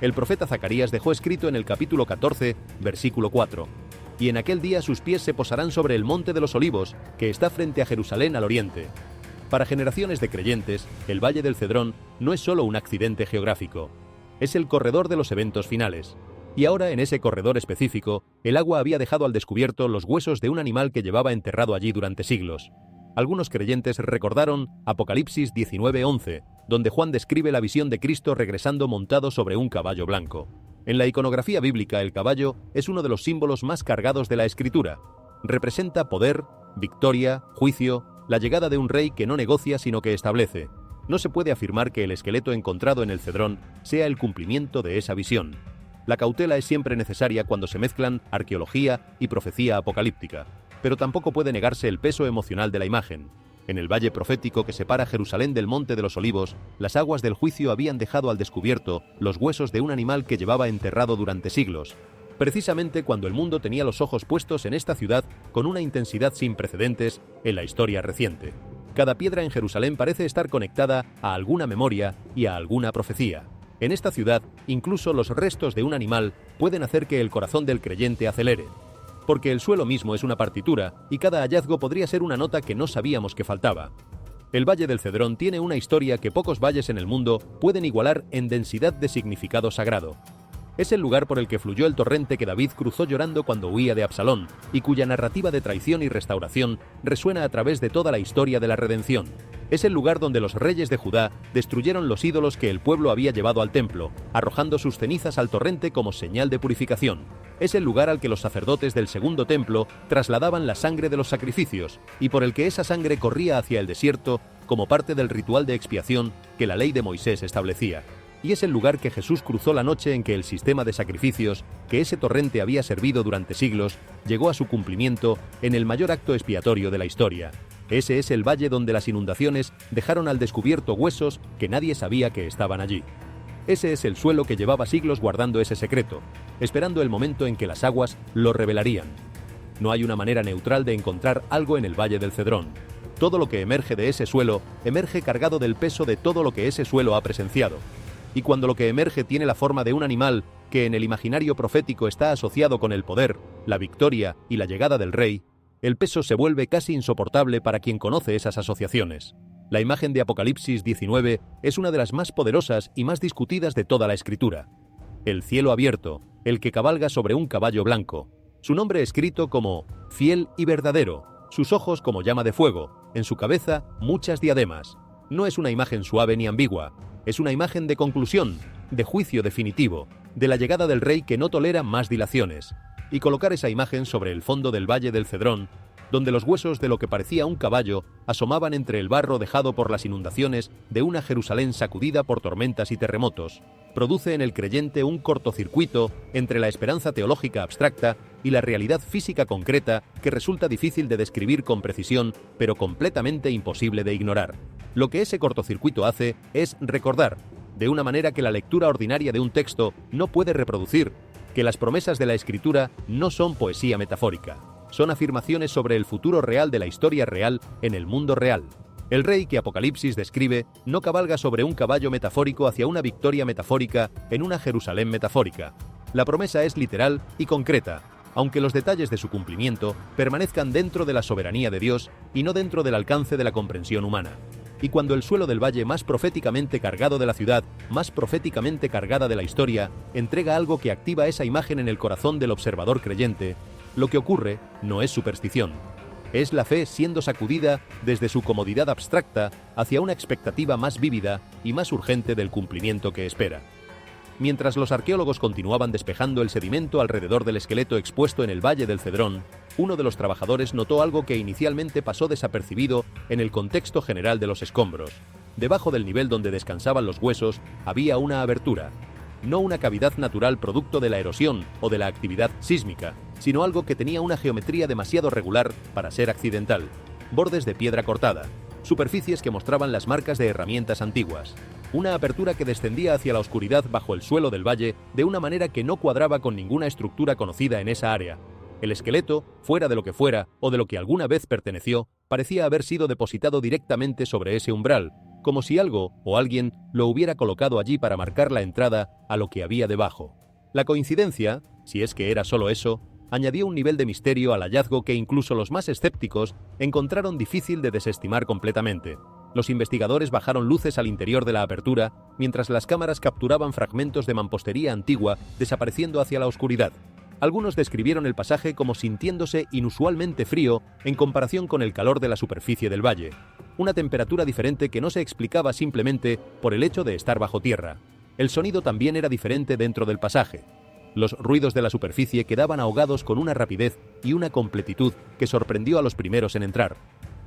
El profeta Zacarías dejó escrito en el capítulo 14, versículo 4: «Y en aquel día sus pies se posarán sobre el Monte de los Olivos, que está frente a Jerusalén al oriente». Para generaciones de creyentes, el Valle del Cedrón no es solo un accidente geográfico, es el corredor de los eventos finales. Y ahora, en ese corredor específico, el agua había dejado al descubierto los huesos de un animal que llevaba enterrado allí durante siglos. Algunos creyentes recordaron Apocalipsis 19:11, donde Juan describe la visión de Cristo regresando montado sobre un caballo blanco. En la iconografía bíblica, el caballo es uno de los símbolos más cargados de la Escritura. Representa poder, victoria, juicio, la llegada de un rey que no negocia sino que establece. No se puede afirmar que el esqueleto encontrado en el Cedrón sea el cumplimiento de esa visión. La cautela es siempre necesaria cuando se mezclan arqueología y profecía apocalíptica, pero tampoco puede negarse el peso emocional de la imagen. En el valle profético que separa Jerusalén del Monte de los Olivos, las aguas del juicio habían dejado al descubierto los huesos de un animal que llevaba enterrado durante siglos, precisamente cuando el mundo tenía los ojos puestos en esta ciudad con una intensidad sin precedentes en la historia reciente. Cada piedra en Jerusalén parece estar conectada a alguna memoria y a alguna profecía. En esta ciudad, incluso los restos de un animal pueden hacer que el corazón del creyente acelere, porque el suelo mismo es una partitura y cada hallazgo podría ser una nota que no sabíamos que faltaba. El Valle del Cedrón tiene una historia que pocos valles en el mundo pueden igualar en densidad de significado sagrado. Es el lugar por el que fluyó el torrente que David cruzó llorando cuando huía de Absalón, y cuya narrativa de traición y restauración resuena a través de toda la historia de la redención. Es el lugar donde los reyes de Judá destruyeron los ídolos que el pueblo había llevado al templo, arrojando sus cenizas al torrente como señal de purificación. Es el lugar al que los sacerdotes del segundo templo trasladaban la sangre de los sacrificios, y por el que esa sangre corría hacia el desierto como parte del ritual de expiación que la ley de Moisés establecía. Y es el lugar que Jesús cruzó la noche en que el sistema de sacrificios que ese torrente había servido durante siglos llegó a su cumplimiento en el mayor acto expiatorio de la historia. Ese es el valle donde las inundaciones dejaron al descubierto huesos que nadie sabía que estaban allí. Ese es el suelo que llevaba siglos guardando ese secreto, esperando el momento en que las aguas lo revelarían. No hay una manera neutral de encontrar algo en el Valle del Cedrón. Todo lo que emerge de ese suelo emerge cargado del peso de todo lo que ese suelo ha presenciado. Y cuando lo que emerge tiene la forma de un animal que en el imaginario profético está asociado con el poder, la victoria y la llegada del rey, el peso se vuelve casi insoportable para quien conoce esas asociaciones. La imagen de Apocalipsis 19 es una de las más poderosas y más discutidas de toda la Escritura. El cielo abierto, el que cabalga sobre un caballo blanco, su nombre escrito como fiel y verdadero, sus ojos como llama de fuego, en su cabeza muchas diademas. No es una imagen suave ni ambigua, es una imagen de conclusión, de juicio definitivo, de la llegada del rey que no tolera más dilaciones. Y colocar esa imagen sobre el fondo del Valle del Cedrón, donde los huesos de lo que parecía un caballo asomaban entre el barro dejado por las inundaciones de una Jerusalén sacudida por tormentas y terremotos, produce en el creyente un cortocircuito entre la esperanza teológica abstracta y la realidad física concreta que resulta difícil de describir con precisión, pero completamente imposible de ignorar. Lo que ese cortocircuito hace es recordar, de una manera que la lectura ordinaria de un texto no puede reproducir, que las promesas de la Escritura no son poesía metafórica, son afirmaciones sobre el futuro real de la historia real en el mundo real. El rey que Apocalipsis describe no cabalga sobre un caballo metafórico hacia una victoria metafórica en una Jerusalén metafórica. La promesa es literal y concreta, aunque los detalles de su cumplimiento permanezcan dentro de la soberanía de Dios y no dentro del alcance de la comprensión humana. Y cuando el suelo del valle más proféticamente cargado de la ciudad, más proféticamente cargada de la historia, entrega algo que activa esa imagen en el corazón del observador creyente, lo que ocurre no es superstición. Es la fe siendo sacudida desde su comodidad abstracta hacia una expectativa más vívida y más urgente del cumplimiento que espera. Mientras los arqueólogos continuaban despejando el sedimento alrededor del esqueleto expuesto en el Valle del Cedrón, uno de los trabajadores notó algo que inicialmente pasó desapercibido en el contexto general de los escombros. Debajo del nivel donde descansaban los huesos había una abertura, no una cavidad natural producto de la erosión o de la actividad sísmica, sino algo que tenía una geometría demasiado regular para ser accidental. Bordes de piedra cortada, superficies que mostraban las marcas de herramientas antiguas, una apertura que descendía hacia la oscuridad bajo el suelo del valle de una manera que no cuadraba con ninguna estructura conocida en esa área. El esqueleto, fuera de lo que fuera o de lo que alguna vez perteneció, parecía haber sido depositado directamente sobre ese umbral, como si algo o alguien lo hubiera colocado allí para marcar la entrada a lo que había debajo. La coincidencia, si es que era solo eso, añadió un nivel de misterio al hallazgo que incluso los más escépticos encontraron difícil de desestimar completamente. Los investigadores bajaron luces al interior de la apertura, mientras las cámaras capturaban fragmentos de mampostería antigua desapareciendo hacia la oscuridad. Algunos describieron el pasaje como sintiéndose inusualmente frío en comparación con el calor de la superficie del valle, una temperatura diferente que no se explicaba simplemente por el hecho de estar bajo tierra. El sonido también era diferente dentro del pasaje. Los ruidos de la superficie quedaban ahogados con una rapidez y una completitud que sorprendió a los primeros en entrar.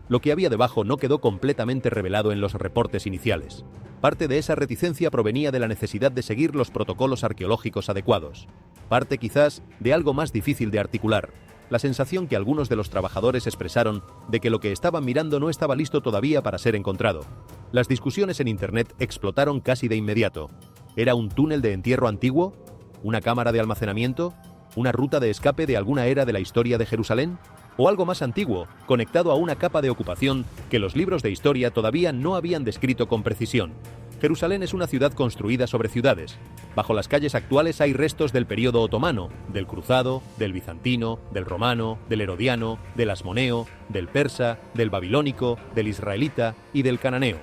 Lo que había debajo no quedó completamente revelado en los reportes iniciales. Parte de esa reticencia provenía de la necesidad de seguir los protocolos arqueológicos adecuados. Parte quizás de algo más difícil de articular, la sensación que algunos de los trabajadores expresaron de que lo que estaban mirando no estaba listo todavía para ser encontrado. Las discusiones en Internet explotaron casi de inmediato. ¿Era un túnel de entierro antiguo? ¿Una cámara de almacenamiento? ¿Una ruta de escape de alguna era de la historia de Jerusalén? ¿O algo más antiguo, conectado a una capa de ocupación que los libros de historia todavía no habían descrito con precisión? Jerusalén es una ciudad construida sobre ciudades. Bajo las calles actuales hay restos del período otomano, del cruzado, del bizantino, del romano, del herodiano, del asmoneo, del persa, del babilónico, del israelita y del cananeo.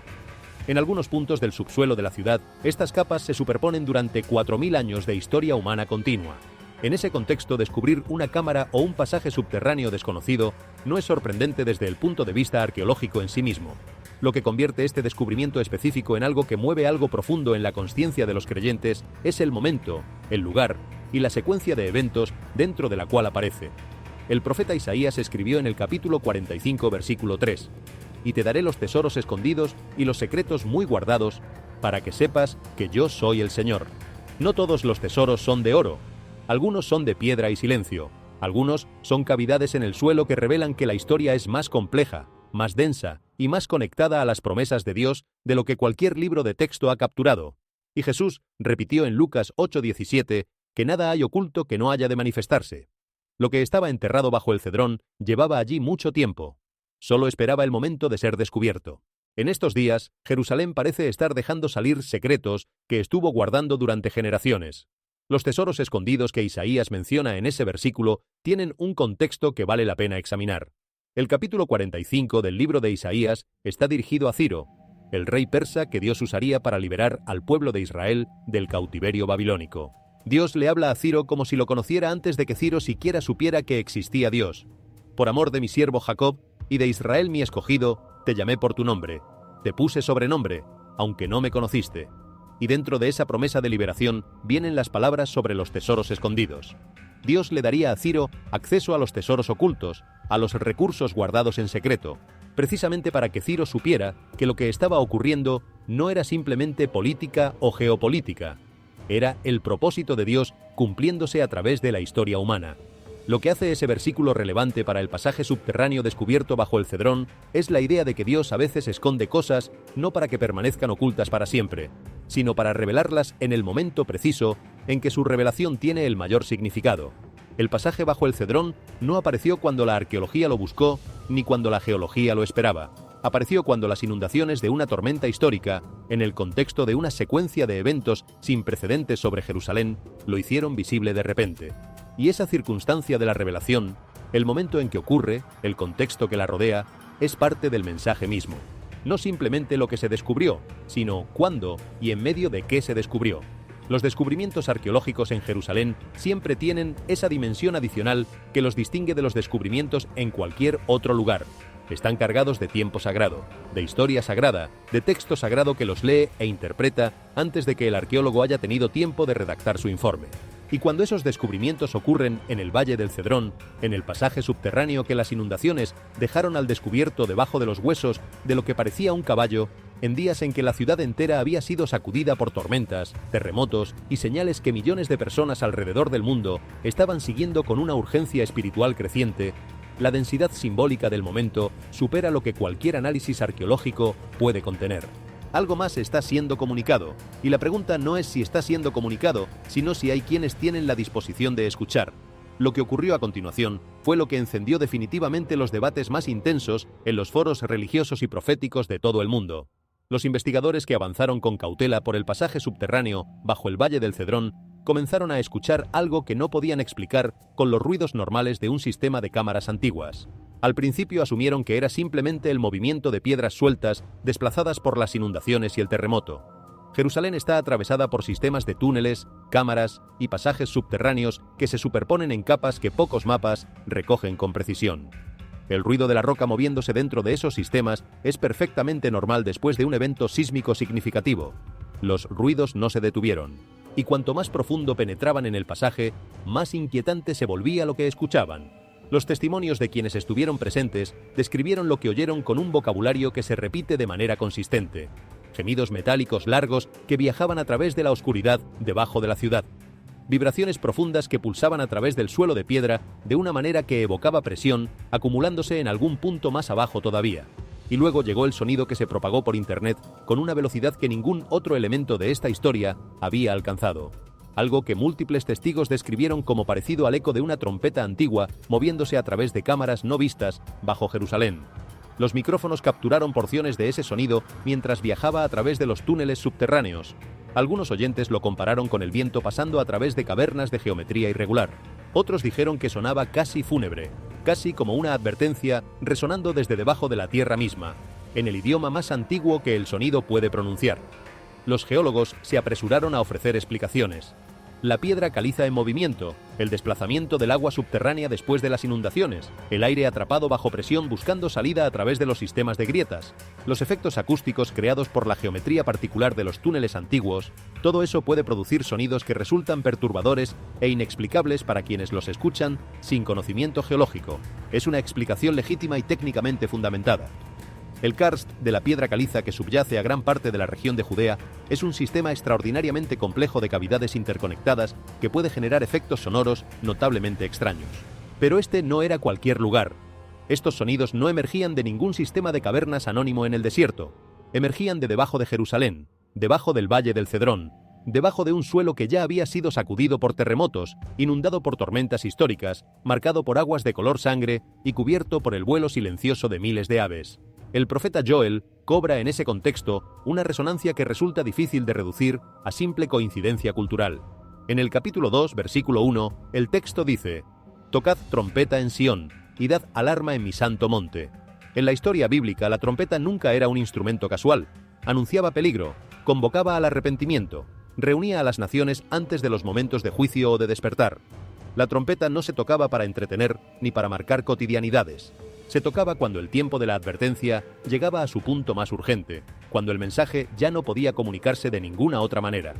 En algunos puntos del subsuelo de la ciudad, estas capas se superponen durante 4000 años de historia humana continua. En ese contexto, descubrir una cámara o un pasaje subterráneo desconocido no es sorprendente desde el punto de vista arqueológico en sí mismo. Lo que convierte este descubrimiento específico en algo que mueve algo profundo en la consciencia de los creyentes es el momento, el lugar y la secuencia de eventos dentro de la cual aparece. El profeta Isaías escribió en el capítulo 45, versículo 3: «Y te daré los tesoros escondidos y los secretos muy guardados, para que sepas que yo soy el Señor». No todos los tesoros son de oro. Algunos son de piedra y silencio. Algunos son cavidades en el suelo que revelan que la historia es más compleja, más densa y más conectada a las promesas de Dios de lo que cualquier libro de texto ha capturado. Y Jesús repitió en Lucas 8:17 que nada hay oculto que no haya de manifestarse. Lo que estaba enterrado bajo el cedrón llevaba allí mucho tiempo. Solo esperaba el momento de ser descubierto. En estos días, Jerusalén parece estar dejando salir secretos que estuvo guardando durante generaciones. Los tesoros escondidos que Isaías menciona en ese versículo tienen un contexto que vale la pena examinar. El capítulo 45 del libro de Isaías está dirigido a Ciro, el rey persa que Dios usaría para liberar al pueblo de Israel del cautiverio babilónico. Dios le habla a Ciro como si lo conociera antes de que Ciro siquiera supiera que existía Dios. «Por amor de mi siervo Jacob y de Israel mi escogido, te llamé por tu nombre, te puse sobrenombre, aunque no me conociste». Y dentro de esa promesa de liberación vienen las palabras sobre los tesoros escondidos. Dios le daría a Ciro acceso a los tesoros ocultos, a los recursos guardados en secreto, precisamente para que Ciro supiera que lo que estaba ocurriendo no era simplemente política o geopolítica, era el propósito de Dios cumpliéndose a través de la historia humana. Lo que hace ese versículo relevante para el pasaje subterráneo descubierto bajo el cedrón es la idea de que Dios a veces esconde cosas no para que permanezcan ocultas para siempre, sino para revelarlas en el momento preciso en que su revelación tiene el mayor significado. El pasaje bajo el cedrón no apareció cuando la arqueología lo buscó, ni cuando la geología lo esperaba. Apareció cuando las inundaciones de una tormenta histórica, en el contexto de una secuencia de eventos sin precedentes sobre Jerusalén, lo hicieron visible de repente. Y esa circunstancia de la revelación, el momento en que ocurre, el contexto que la rodea, es parte del mensaje mismo. No simplemente lo que se descubrió, sino cuándo y en medio de qué se descubrió. Los descubrimientos arqueológicos en Jerusalén siempre tienen esa dimensión adicional que los distingue de los descubrimientos en cualquier otro lugar. Están cargados de tiempo sagrado, de historia sagrada, de texto sagrado que los lee e interpreta antes de que el arqueólogo haya tenido tiempo de redactar su informe. Y cuando esos descubrimientos ocurren en el Valle del Cedrón, en el pasaje subterráneo que las inundaciones dejaron al descubierto debajo de los huesos de lo que parecía un caballo, en días en que la ciudad entera había sido sacudida por tormentas, terremotos y señales que millones de personas alrededor del mundo estaban siguiendo con una urgencia espiritual creciente, la densidad simbólica del momento supera lo que cualquier análisis arqueológico puede contener. Algo más está siendo comunicado, y la pregunta no es si está siendo comunicado, sino si hay quienes tienen la disposición de escuchar. Lo que ocurrió a continuación fue lo que encendió definitivamente los debates más intensos en los foros religiosos y proféticos de todo el mundo. Los investigadores que avanzaron con cautela por el pasaje subterráneo bajo el Valle del Cedrón comenzaron a escuchar algo que no podían explicar con los ruidos normales de un sistema de cámaras antiguas. Al principio asumieron que era simplemente el movimiento de piedras sueltas desplazadas por las inundaciones y el terremoto. Jerusalén está atravesada por sistemas de túneles, cámaras y pasajes subterráneos que se superponen en capas que pocos mapas recogen con precisión. El ruido de la roca moviéndose dentro de esos sistemas es perfectamente normal después de un evento sísmico significativo. Los ruidos no se detuvieron, y cuanto más profundo penetraban en el pasaje, más inquietante se volvía lo que escuchaban. Los testimonios de quienes estuvieron presentes describieron lo que oyeron con un vocabulario que se repite de manera consistente. Gemidos metálicos largos que viajaban a través de la oscuridad debajo de la ciudad. Vibraciones profundas que pulsaban a través del suelo de piedra de una manera que evocaba presión, acumulándose en algún punto más abajo todavía. Y luego llegó el sonido que se propagó por internet con una velocidad que ningún otro elemento de esta historia había alcanzado. Algo que múltiples testigos describieron como parecido al eco de una trompeta antigua moviéndose a través de cámaras no vistas bajo Jerusalén. Los micrófonos capturaron porciones de ese sonido mientras viajaba a través de los túneles subterráneos. Algunos oyentes lo compararon con el viento pasando a través de cavernas de geometría irregular. Otros dijeron que sonaba casi fúnebre, casi como una advertencia resonando desde debajo de la tierra misma, en el idioma más antiguo que el sonido puede pronunciar. Los geólogos se apresuraron a ofrecer explicaciones. La piedra caliza en movimiento, el desplazamiento del agua subterránea después de las inundaciones, el aire atrapado bajo presión buscando salida a través de los sistemas de grietas, los efectos acústicos creados por la geometría particular de los túneles antiguos, todo eso puede producir sonidos que resultan perturbadores e inexplicables para quienes los escuchan sin conocimiento geológico. Es una explicación legítima y técnicamente fundamentada. El karst de la piedra caliza que subyace a gran parte de la región de Judea es un sistema extraordinariamente complejo de cavidades interconectadas que puede generar efectos sonoros notablemente extraños. Pero este no era cualquier lugar. Estos sonidos no emergían de ningún sistema de cavernas anónimo en el desierto. Emergían de debajo de Jerusalén, debajo del Valle del Cedrón, debajo de un suelo que ya había sido sacudido por terremotos, inundado por tormentas históricas, marcado por aguas de color sangre y cubierto por el vuelo silencioso de miles de aves. El profeta Joel cobra en ese contexto una resonancia que resulta difícil de reducir a simple coincidencia cultural. En el capítulo 2, versículo 1, el texto dice: «Tocad trompeta en Sión, y dad alarma en mi santo monte». En la historia bíblica, la trompeta nunca era un instrumento casual. Anunciaba peligro, convocaba al arrepentimiento, reunía a las naciones antes de los momentos de juicio o de despertar. La trompeta no se tocaba para entretener ni para marcar cotidianidades. Se tocaba cuando el tiempo de la advertencia llegaba a su punto más urgente, cuando el mensaje ya no podía comunicarse de ninguna otra manera.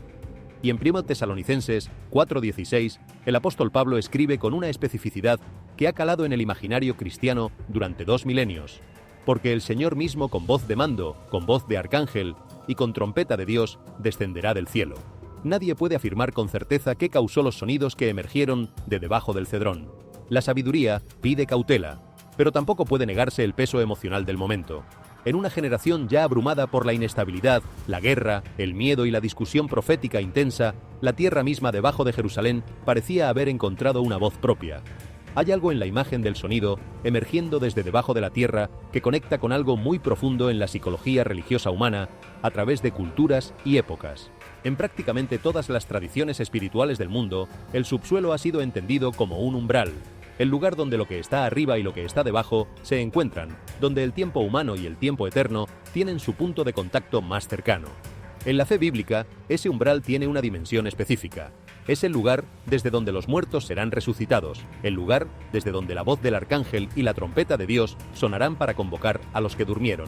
Y en 1 Tesalonicenses 4:16, el apóstol Pablo escribe con una especificidad que ha calado en el imaginario cristiano durante 2 milenios. Porque el Señor mismo con voz de mando, con voz de arcángel y con trompeta de Dios descenderá del cielo. Nadie puede afirmar con certeza qué causó los sonidos que emergieron de debajo del cedrón. La sabiduría pide cautela, pero tampoco puede negarse el peso emocional del momento. En una generación ya abrumada por la inestabilidad, la guerra, el miedo y la discusión profética intensa, la tierra misma debajo de Jerusalén parecía haber encontrado una voz propia. Hay algo en la imagen del sonido, emergiendo desde debajo de la tierra, que conecta con algo muy profundo en la psicología religiosa humana, a través de culturas y épocas. En prácticamente todas las tradiciones espirituales del mundo, el subsuelo ha sido entendido como un umbral, el lugar donde lo que está arriba y lo que está debajo se encuentran, donde el tiempo humano y el tiempo eterno tienen su punto de contacto más cercano. En la fe bíblica, ese umbral tiene una dimensión específica. Es el lugar desde donde los muertos serán resucitados, el lugar desde donde la voz del arcángel y la trompeta de Dios sonarán para convocar a los que durmieron.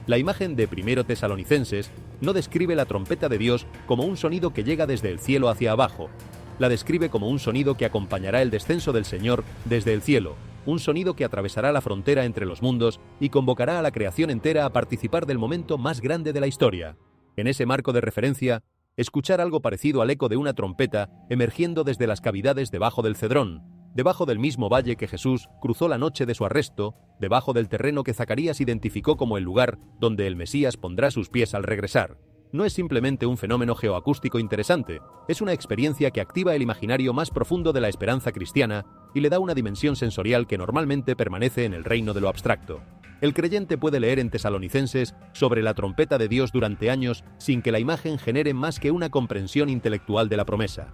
La imagen de 1 Tesalonicenses no describe la trompeta de Dios como un sonido que llega desde el cielo hacia abajo. La describe como un sonido que acompañará el descenso del Señor desde el cielo, un sonido que atravesará la frontera entre los mundos y convocará a la creación entera a participar del momento más grande de la historia. En ese marco de referencia, escuchar algo parecido al eco de una trompeta emergiendo desde las cavidades debajo del Cedrón, debajo del mismo valle que Jesús cruzó la noche de su arresto, debajo del terreno que Zacarías identificó como el lugar donde el Mesías pondrá sus pies al regresar. No es simplemente un fenómeno geoacústico interesante, es una experiencia que activa el imaginario más profundo de la esperanza cristiana y le da una dimensión sensorial que normalmente permanece en el reino de lo abstracto. El creyente puede leer en Tesalonicenses sobre la trompeta de Dios durante años sin que la imagen genere más que una comprensión intelectual de la promesa.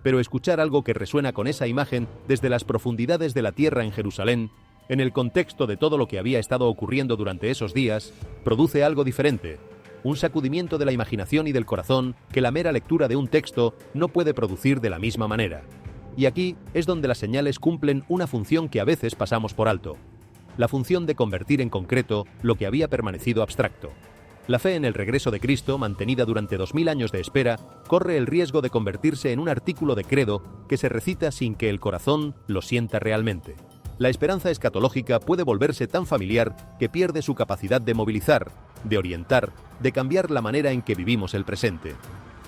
Pero escuchar algo que resuena con esa imagen desde las profundidades de la tierra en Jerusalén, en el contexto de todo lo que había estado ocurriendo durante esos días, produce algo diferente. Un sacudimiento de la imaginación y del corazón que la mera lectura de un texto no puede producir de la misma manera. Y aquí es donde las señales cumplen una función que a veces pasamos por alto. La función de convertir en concreto lo que había permanecido abstracto. La fe en el regreso de Cristo, mantenida durante 2000 años de espera, corre el riesgo de convertirse en un artículo de credo que se recita sin que el corazón lo sienta realmente. La esperanza escatológica puede volverse tan familiar que pierde su capacidad de movilizar, de orientar, de cambiar la manera en que vivimos el presente.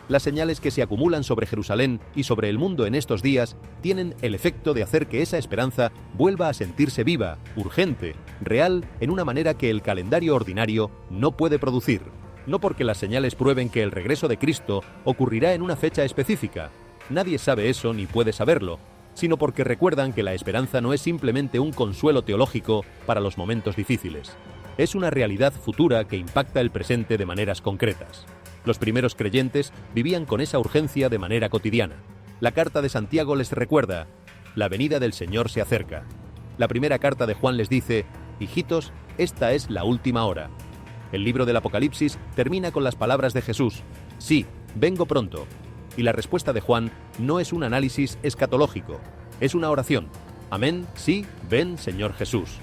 Las señales que se acumulan sobre Jerusalén y sobre el mundo en estos días tienen el efecto de hacer que esa esperanza vuelva a sentirse viva, urgente, real, en una manera que el calendario ordinario no puede producir. No porque las señales prueben que el regreso de Cristo ocurrirá en una fecha específica. Nadie sabe eso ni puede saberlo, sino porque recuerdan que la esperanza no es simplemente un consuelo teológico para los momentos difíciles. Es una realidad futura que impacta el presente de maneras concretas. Los primeros creyentes vivían con esa urgencia de manera cotidiana. La carta de Santiago les recuerda: la venida del Señor se acerca. La primera carta de Juan les dice: hijitos, esta es la última hora. El libro del Apocalipsis termina con las palabras de Jesús: sí, vengo pronto. y la respuesta de Juan no es un análisis escatológico, es una oración. Amén, sí, ven, Señor Jesús.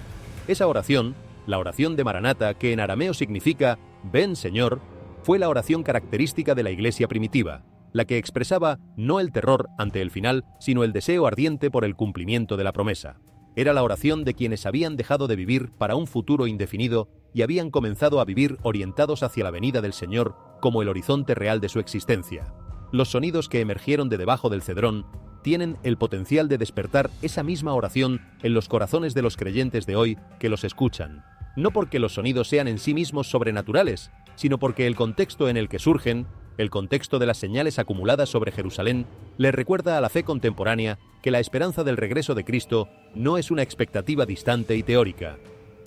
Esa oración, la oración de Maranata, que en arameo significa ven, Señor, fue la oración característica de la iglesia primitiva, la que expresaba no el terror ante el final, sino el deseo ardiente por el cumplimiento de la promesa. Era la oración de quienes habían dejado de vivir para un futuro indefinido y habían comenzado a vivir orientados hacia la venida del Señor como el horizonte real de su existencia. Los sonidos que emergieron de debajo del cedrón tienen el potencial de despertar esa misma oración en los corazones de los creyentes de hoy que los escuchan, no porque los sonidos sean en sí mismos sobrenaturales, sino porque el contexto en el que surgen, el contexto de las señales acumuladas sobre Jerusalén, les recuerda a la fe contemporánea que la esperanza del regreso de Cristo no es una expectativa distante y teórica.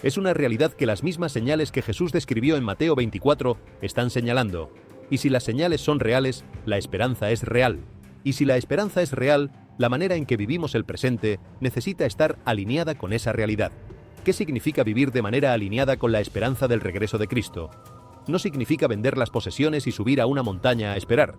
Es una realidad que las mismas señales que Jesús describió en Mateo 24 están señalando. Y si las señales son reales, la esperanza es real. Y si la esperanza es real, la manera en que vivimos el presente necesita estar alineada con esa realidad. ¿Qué significa vivir de manera alineada con la esperanza del regreso de Cristo? No significa vender las posesiones y subir a una montaña a esperar.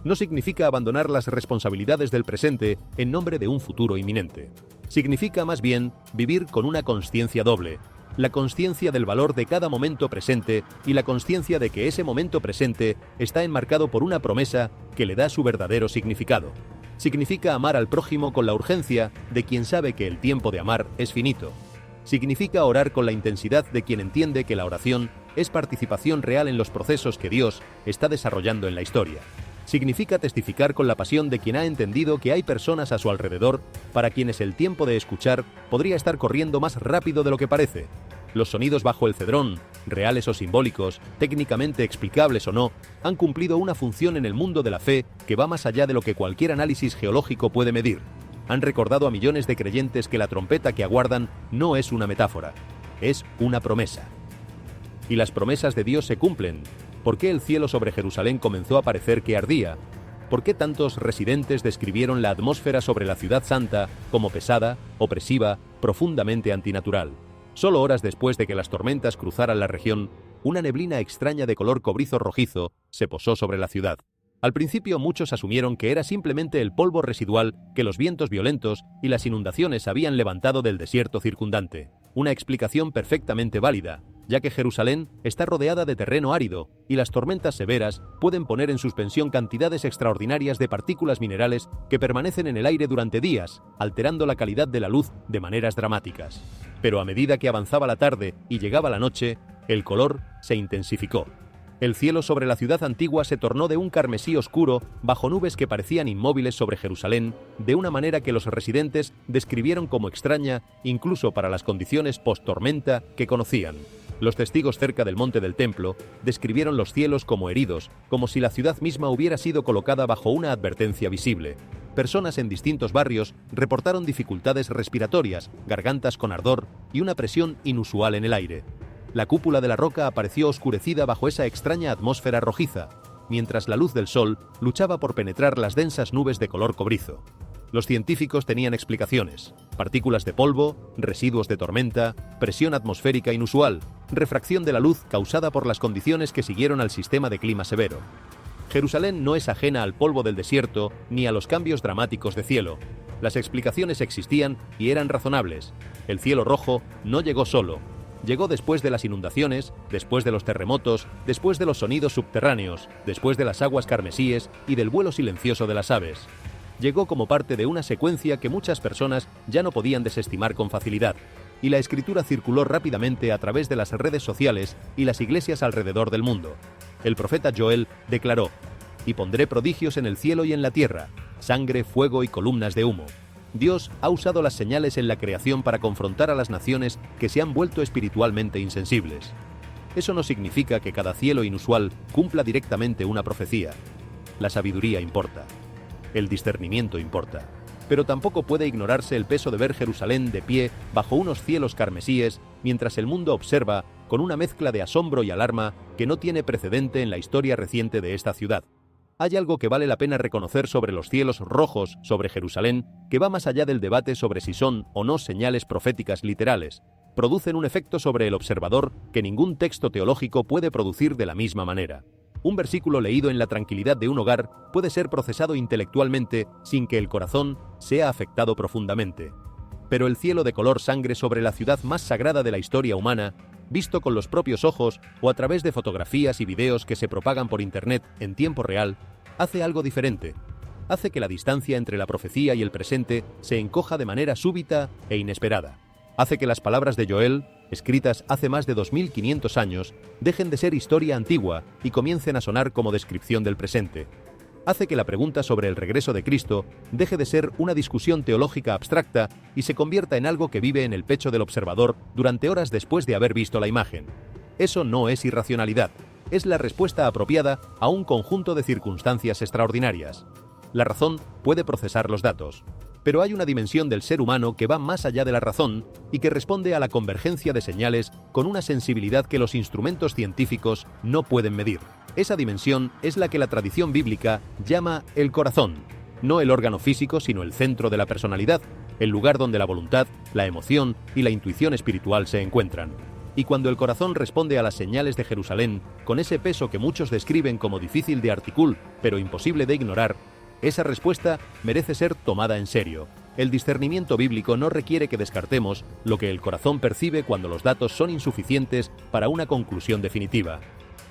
No significa abandonar las responsabilidades del presente en nombre de un futuro inminente. Significa más bien vivir con una consciencia doble. La consciencia del valor de cada momento presente y la consciencia de que ese momento presente está enmarcado por una promesa que le da su verdadero significado. Significa amar al prójimo con la urgencia de quien sabe que el tiempo de amar es finito. Significa orar con la intensidad de quien entiende que la oración es participación real en los procesos que Dios está desarrollando en la historia. Significa testificar con la pasión de quien ha entendido que hay personas a su alrededor para quienes el tiempo de escuchar podría estar corriendo más rápido de lo que parece. Los sonidos bajo el cedrón, reales o simbólicos, técnicamente explicables o no, han cumplido una función en el mundo de la fe que va más allá de lo que cualquier análisis geológico puede medir. Han recordado a millones de creyentes que la trompeta que aguardan no es una metáfora, es una promesa. Y las promesas de Dios se cumplen. ¿Por qué el cielo sobre Jerusalén comenzó a parecer que ardía? ¿Por qué tantos residentes describieron la atmósfera sobre la ciudad santa como pesada, opresiva, profundamente antinatural? Solo horas después de que las tormentas cruzaran la región, una neblina extraña de color cobrizo rojizo se posó sobre la ciudad. Al principio muchos asumieron que era simplemente el polvo residual que los vientos violentos y las inundaciones habían levantado del desierto circundante. Una explicación perfectamente válida, ya que Jerusalén está rodeada de terreno árido y las tormentas severas pueden poner en suspensión cantidades extraordinarias de partículas minerales que permanecen en el aire durante días, alterando la calidad de la luz de maneras dramáticas. Pero a medida que avanzaba la tarde y llegaba la noche, el color se intensificó. El cielo sobre la ciudad antigua se tornó de un carmesí oscuro bajo nubes que parecían inmóviles sobre Jerusalén, de una manera que los residentes describieron como extraña incluso para las condiciones post-tormenta que conocían. Los testigos cerca del monte del templo describieron los cielos como heridos, como si la ciudad misma hubiera sido colocada bajo una advertencia visible. Personas en distintos barrios reportaron dificultades respiratorias, gargantas con ardor y una presión inusual en el aire. La cúpula de la roca apareció oscurecida bajo esa extraña atmósfera rojiza, mientras la luz del sol luchaba por penetrar las densas nubes de color cobrizo. Los científicos tenían explicaciones: partículas de polvo, residuos de tormenta, presión atmosférica inusual, refracción de la luz causada por las condiciones que siguieron al sistema de clima severo. Jerusalén no es ajena al polvo del desierto ni a los cambios dramáticos de cielo. Las explicaciones existían y eran razonables. El cielo rojo no llegó solo. Llegó después de las inundaciones, después de los terremotos, después de los sonidos subterráneos, después de las aguas carmesíes y del vuelo silencioso de las aves. Llegó como parte de una secuencia que muchas personas ya no podían desestimar con facilidad, y la escritura circuló rápidamente a través de las redes sociales y las iglesias alrededor del mundo. El profeta Joel declaró: «Y pondré prodigios en el cielo y en la tierra, sangre, fuego y columnas de humo». Dios ha usado las señales en la creación para confrontar a las naciones que se han vuelto espiritualmente insensibles. Eso no significa que cada cielo inusual cumpla directamente una profecía. La sabiduría importa. El discernimiento importa. Pero tampoco puede ignorarse el peso de ver Jerusalén de pie bajo unos cielos carmesíes mientras el mundo observa con una mezcla de asombro y alarma que no tiene precedente en la historia reciente de esta ciudad. Hay algo que vale la pena reconocer sobre los cielos rojos sobre Jerusalén que va más allá del debate sobre si son o no señales proféticas literales. Producen un efecto sobre el observador que ningún texto teológico puede producir de la misma manera. Un versículo leído en la tranquilidad de un hogar puede ser procesado intelectualmente sin que el corazón sea afectado profundamente. Pero el cielo de color sangre sobre la ciudad más sagrada de la historia humana, visto con los propios ojos o a través de fotografías y videos que se propagan por internet en tiempo real, hace algo diferente. Hace que la distancia entre la profecía y el presente se encoja de manera súbita e inesperada. Hace que las palabras de Joel, escritas hace más de 2500 años, dejen de ser historia antigua y comiencen a sonar como descripción del presente. Hace que la pregunta sobre el regreso de Cristo deje de ser una discusión teológica abstracta y se convierta en algo que vive en el pecho del observador durante horas después de haber visto la imagen. Eso no es irracionalidad, es la respuesta apropiada a un conjunto de circunstancias extraordinarias. La razón puede procesar los datos, pero hay una dimensión del ser humano que va más allá de la razón y que responde a la convergencia de señales con una sensibilidad que los instrumentos científicos no pueden medir. Esa dimensión es la que la tradición bíblica llama el corazón, no el órgano físico, sino el centro de la personalidad, el lugar donde la voluntad, la emoción y la intuición espiritual se encuentran. Y cuando el corazón responde a las señales de Jerusalén, con ese peso que muchos describen como difícil de articular, pero imposible de ignorar, esa respuesta merece ser tomada en serio. El discernimiento bíblico no requiere que descartemos lo que el corazón percibe cuando los datos son insuficientes para una conclusión definitiva.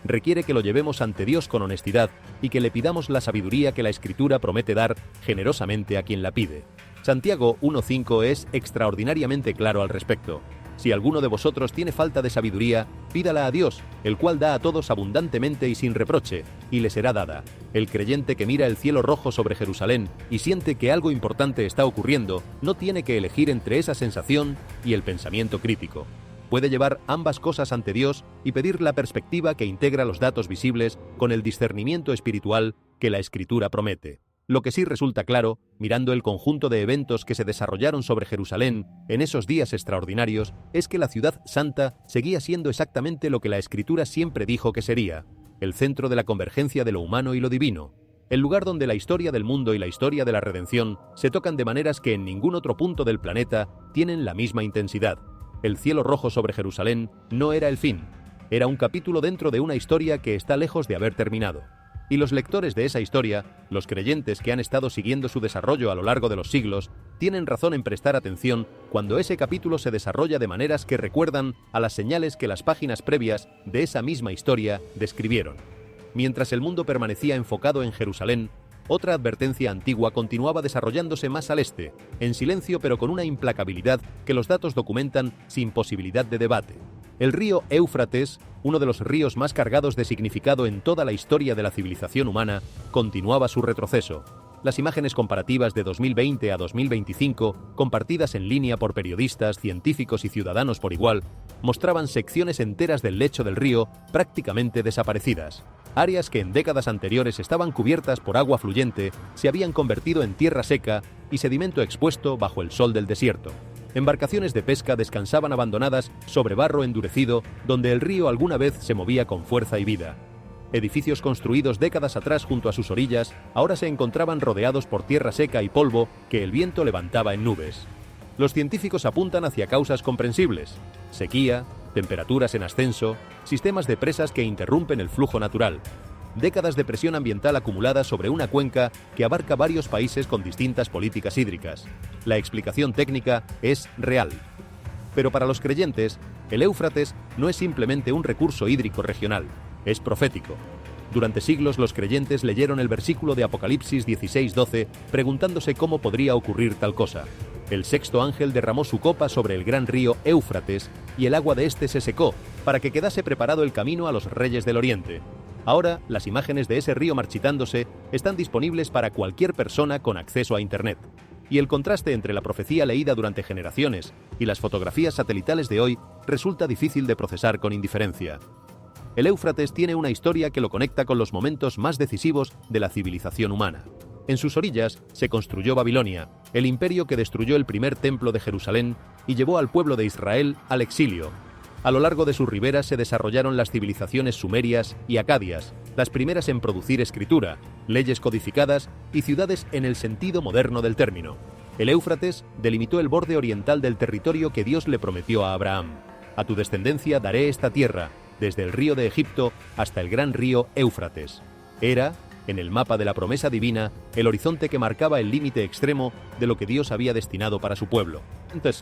Requiere que lo llevemos ante Dios con honestidad y que le pidamos la sabiduría que la Escritura promete dar generosamente a quien la pide. Santiago 1:5 es extraordinariamente claro al respecto. Si alguno de vosotros tiene falta de sabiduría, pídala a Dios, el cual da a todos abundantemente y sin reproche, y le será dada. El creyente que mira el cielo rojo sobre Jerusalén y siente que algo importante está ocurriendo, no tiene que elegir entre esa sensación y el pensamiento crítico. Puede llevar ambas cosas ante Dios y pedir la perspectiva que integra los datos visibles con el discernimiento espiritual que la Escritura promete. Lo que sí resulta claro, mirando el conjunto de eventos que se desarrollaron sobre Jerusalén en esos días extraordinarios, es que la ciudad santa seguía siendo exactamente lo que la Escritura siempre dijo que sería: el centro de la convergencia de lo humano y lo divino, el lugar donde la historia del mundo y la historia de la redención se tocan de maneras que en ningún otro punto del planeta tienen la misma intensidad. El cielo rojo sobre Jerusalén no era el fin, era un capítulo dentro de una historia que está lejos de haber terminado. Y los lectores de esa historia, los creyentes que han estado siguiendo su desarrollo a lo largo de los siglos, tienen razón en prestar atención cuando ese capítulo se desarrolla de maneras que recuerdan a las señales que las páginas previas de esa misma historia describieron. Mientras el mundo permanecía enfocado en Jerusalén, otra advertencia antigua continuaba desarrollándose más al este, en silencio pero con una implacabilidad que los datos documentan sin posibilidad de debate. El río Éufrates, uno de los ríos más cargados de significado en toda la historia de la civilización humana, continuaba su retroceso. Las imágenes comparativas de 2020 a 2025, compartidas en línea por periodistas, científicos y ciudadanos por igual, mostraban secciones enteras del lecho del río prácticamente desaparecidas. Áreas que en décadas anteriores estaban cubiertas por agua fluyente se habían convertido en tierra seca y sedimento expuesto bajo el sol del desierto. Embarcaciones de pesca descansaban abandonadas sobre barro endurecido donde el río alguna vez se movía con fuerza y vida. Edificios construidos décadas atrás junto a sus orillas ahora se encontraban rodeados por tierra seca y polvo que el viento levantaba en nubes. Los científicos apuntan hacia causas comprensibles: sequía, temperaturas en ascenso, sistemas de presas que interrumpen el flujo natural, décadas de presión ambiental acumulada sobre una cuenca que abarca varios países con distintas políticas hídricas. La explicación técnica es real. Pero para los creyentes, el Éufrates no es simplemente un recurso hídrico regional, es profético. Durante siglos los creyentes leyeron el versículo de Apocalipsis 16:12 preguntándose cómo podría ocurrir tal cosa. El sexto ángel derramó su copa sobre el gran río Éufrates y el agua de este se secó para que quedase preparado el camino a los reyes del oriente. Ahora, las imágenes de ese río marchitándose están disponibles para cualquier persona con acceso a Internet. Y el contraste entre la profecía leída durante generaciones y las fotografías satelitales de hoy resulta difícil de procesar con indiferencia. El Éufrates tiene una historia que lo conecta con los momentos más decisivos de la civilización humana. En sus orillas se construyó Babilonia, el imperio que destruyó el primer templo de Jerusalén y llevó al pueblo de Israel al exilio. A lo largo de sus riberas se desarrollaron las civilizaciones sumerias y acadias, las primeras en producir escritura, leyes codificadas y ciudades en el sentido moderno del término. El Éufrates delimitó el borde oriental del territorio que Dios le prometió a Abraham. A tu descendencia daré esta tierra, desde el río de Egipto hasta el gran río Éufrates. Era, en el mapa de la promesa divina, el horizonte que marcaba el límite extremo de lo que Dios había destinado para su pueblo.